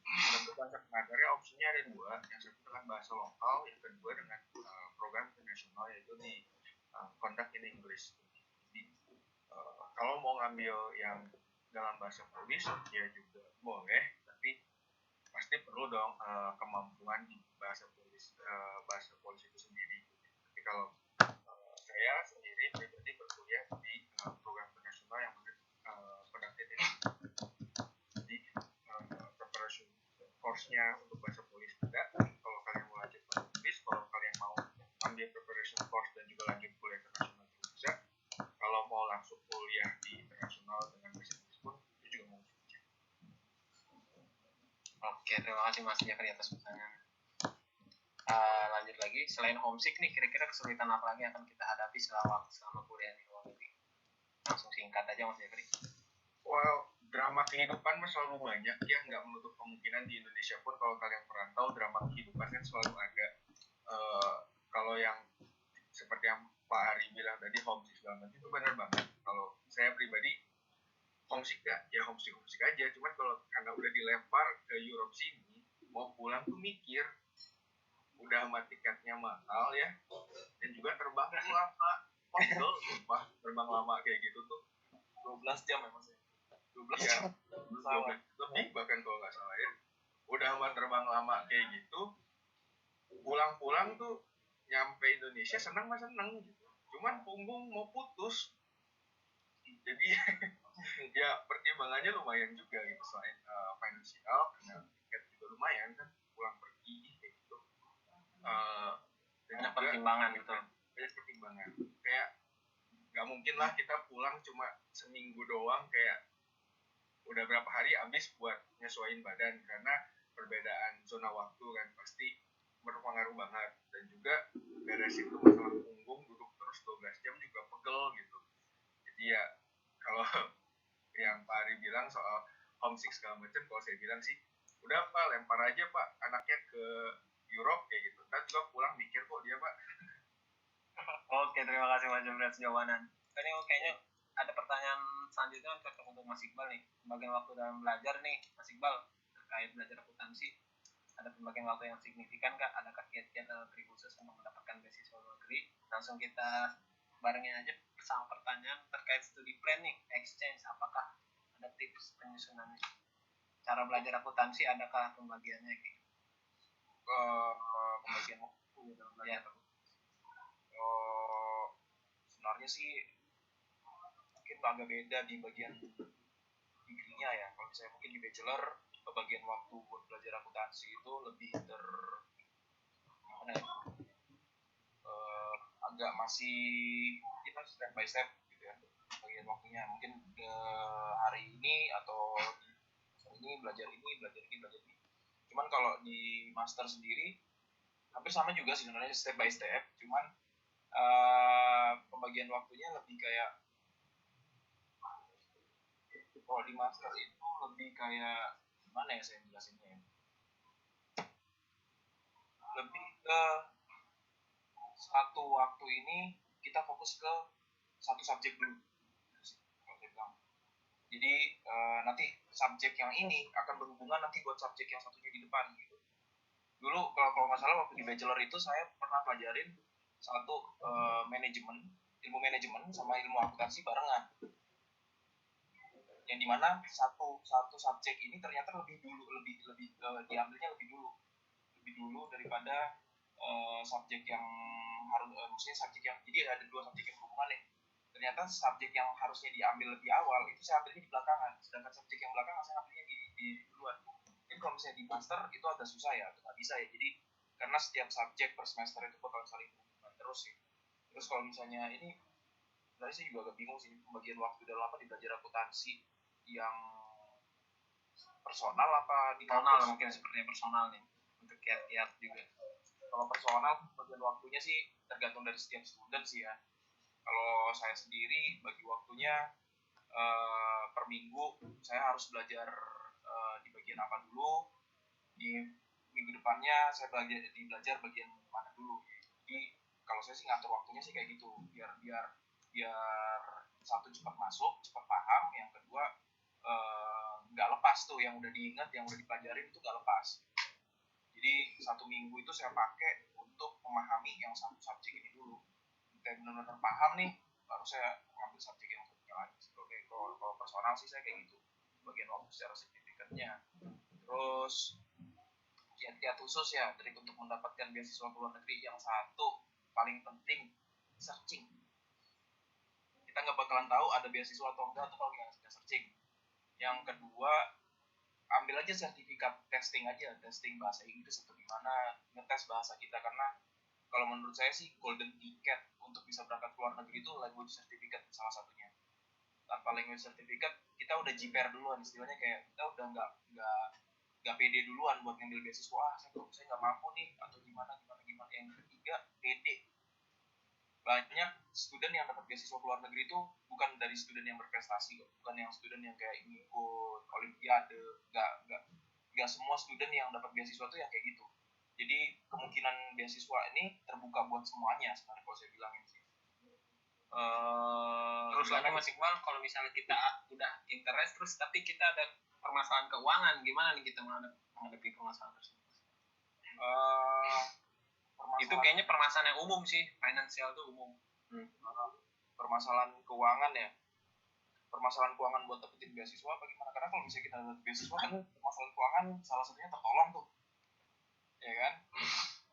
untuk bahasa pengantarnya opsinya ada 2. Yang satu dengan bahasa lokal, yang kedua dengan program internasional, yaitu di Conduct in English. Jadi kalau mau ngambil yang dalam bahasa Polish ya juga boleh, tapi pasti perlu dong kemampuan di bahasa Polish itu sendiri. Tapi kalau saya sendiri pribadi berkuliah di program internasional yang Conduct in English. Jadi preparation course-nya untuk bahasa Polish ada. Kalau kalian mau lanjut bahasa Inggris, kalau kalian mau ambil preparation course dan juga lanjut kuliah internasional juga bisa. Kalau mau langsung kuliah di internasional dengan bahasa Inggris pun itu juga mungkin. Oke, terima kasih Mas Jeffrey atas pertanyaan. Lanjut lagi, selain homesick nih, kira-kira kesulitan apa lagi akan kita hadapi selama kuliah di luar negeri? Langsung singkat aja Mas Jeffrey. Well, drama kehidupan mah selalu banyak ya, nggak menutup kemungkinan di Indonesia pun kalau kalian merantau, drama kehidupan kan selalu ada. Kalau yang seperti yang Pak Ari bilang tadi, homesick banget, itu benar banget. Kalau saya pribadi homesick ya homesick aja. Cuman kalau karena udah dilempar ke Europe sini, mau pulang tuh mikir, udah amat tiketnya mahal ya, dan juga terbang lama. Pegel sumpah terbang lama kayak gitu tuh 12 jam ya Mas ya? 12 ya, jam 12 lebih bahkan kalau nggak salah ya. Udah amat terbang lama kayak gitu, pulang-pulang tuh nyampe Indonesia senang gitu. Cuman punggung mau putus, jadi ya pertimbangannya lumayan juga gitu, selain finansial, karena lumayan kan pulang pergi kayak gitu. Dan Banyak juga pertimbangan, betul. banyak pertimbangan. Kayak nggak mungkin lah kita pulang cuma seminggu doang, kayak udah berapa hari habis buat nyesuaiin badan, karena perbedaan zona waktu kan pasti berpengaruh banget. Dan juga beresin tuh masalah punggung, duduk terus 12 jam juga pegel gitu. Jadi ya kalau yang Pak Ari bilang soal homesick segala macam, kalau saya bilang sih udah Pak, lempar aja Pak anaknya ke Europe kayak gitu, kan juga pulang mikir kok dia Pak. Oke, terima kasih Mas Jumlah jawaban. Ini kayaknya ada pertanyaan selanjutnya yang cocok untuk Mas Iqbal nih. Pembagian waktu dalam belajar nih, Mas Iqbal, terkait belajar akuntansi. Ada pembagian waktu yang signifikan kah? Adakah kiat-kiat dalam negeri khusus untuk mendapatkan beasiswa luar negeri? Langsung kita barengin aja sama pertanyaan terkait studi plan nih, exchange. Apakah ada tips penyusunannya? Cara belajar akuntansi, adakah pembagiannya? Pembagian waktu dalam belajar Ya. Sebenarnya sih mungkin agak beda di bagian degree-nya ya. Kalau misalnya mungkin di bachelor, bagian waktu buat belajar akuntansi itu lebih agak masih kita step by step gitu ya. Bagian waktunya mungkin hari ini atau hari ini belajar ini. Cuman kalau di master sendiri hampir sama juga sih sebenarnya, step by step. Cuman pembagian waktunya lebih kayak, kalau di master itu lebih kayak gimana ya saya jelasinnya ya, lebih ke satu waktu ini kita fokus ke satu subjek dulu, kalau saya bilang. Jadi nanti subjek yang ini akan berhubungan nanti buat subjek yang satunya di depan gitu. Dulu kalau nggak salah waktu di bachelor itu saya pernah pelajarin satu ilmu manajemen sama ilmu akuntansi barengan, yang dimana satu subjek ini ternyata lebih diambilnya lebih dulu daripada subjek yang harus maksudnya subjek yang, jadi ada dua subjek yang berhubungan nih. Ternyata subjek yang harusnya diambil lebih awal itu saya ambilnya di belakangan, sedangkan subjek yang belakangan saya ambilnya di duluan. Jadi kalau misalnya di master itu agak susah ya, nggak bisa ya. Jadi karena setiap subjek per semester itu bakal saling berhubungan terus sih. Terus kalau misalnya ini, sebenarnya sih juga agak bingung sih pembagian waktu dalam apa di belajar akuntansi, yang personal apa di Personal, mungkin sepertinya personal nih, untuk kiat-kiat juga. Kalau personal bagian waktunya sih tergantung dari setiap student sih ya. Kalau saya sendiri bagi waktunya per minggu saya harus belajar di bagian apa dulu, di minggu depannya saya belajar bagian mana dulu. Jadi kalau saya sih ngatur waktunya sih kayak gitu, biar satu cepat masuk, cepat paham, yang kedua nggak lepas tuh yang udah diingat, yang udah dipelajarin itu nggak lepas. Jadi satu minggu itu saya pakai untuk memahami yang satu subjek ini dulu. Saya benar-benar paham nih, baru saya ngambil subjek yang satunya lagi. Oke, kalau personal sih saya kayak gitu, bagian waktu secara signifikannya. Terus kiat-kiat khusus ya, trik untuk mendapatkan beasiswa ke luar negeri. Yang satu paling penting, searching. Kita nggak bakalan tahu ada beasiswa atau enggak tuh kalau nggak searching. Yang kedua, ambil aja sertifikat testing bahasa Inggris atau gimana, ngetes bahasa kita. Karena kalau menurut saya sih golden ticket untuk bisa berangkat ke luar negeri itu language certificate salah satunya. Tanpa language certificate kita udah jiper duluan, istilahnya kayak kita udah nggak pede duluan buat ngambil beasiswa. Saya nggak mampu nih atau gimana. Yang ketiga, pede. Banyak student yang dapat beasiswa ke luar negeri itu bukan dari student yang berprestasi kok, bukan yang student yang kayak ikut olimpiade, nggak semua student yang dapat beasiswa tuh yang kayak gitu. Jadi kemungkinan beasiswa ini terbuka buat semuanya sebenarnya, kalau saya bilangin sih. Terus lagi Mas Iqbal, kalau misalnya kita udah interest terus tapi kita ada permasalahan keuangan, gimana nih kita menghadapi permasalahan tersebut? Itu kayaknya permasalahan yang umum sih, finansial tuh umum. Permasalahan keuangan ya, permasalahan keuangan buat dapetin beasiswa apa gimana? Karena kalau misalnya kita dapet beasiswa kan permasalahan keuangan salah satunya tertolong tuh, ya kan?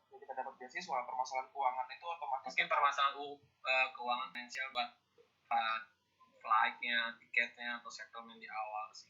Kalau kita dapat beasiswa, permasalahan keuangan itu otomatis mungkin permasalahan keuangan finansial buat flight-nya, tiketnya atau settlement di awal sih.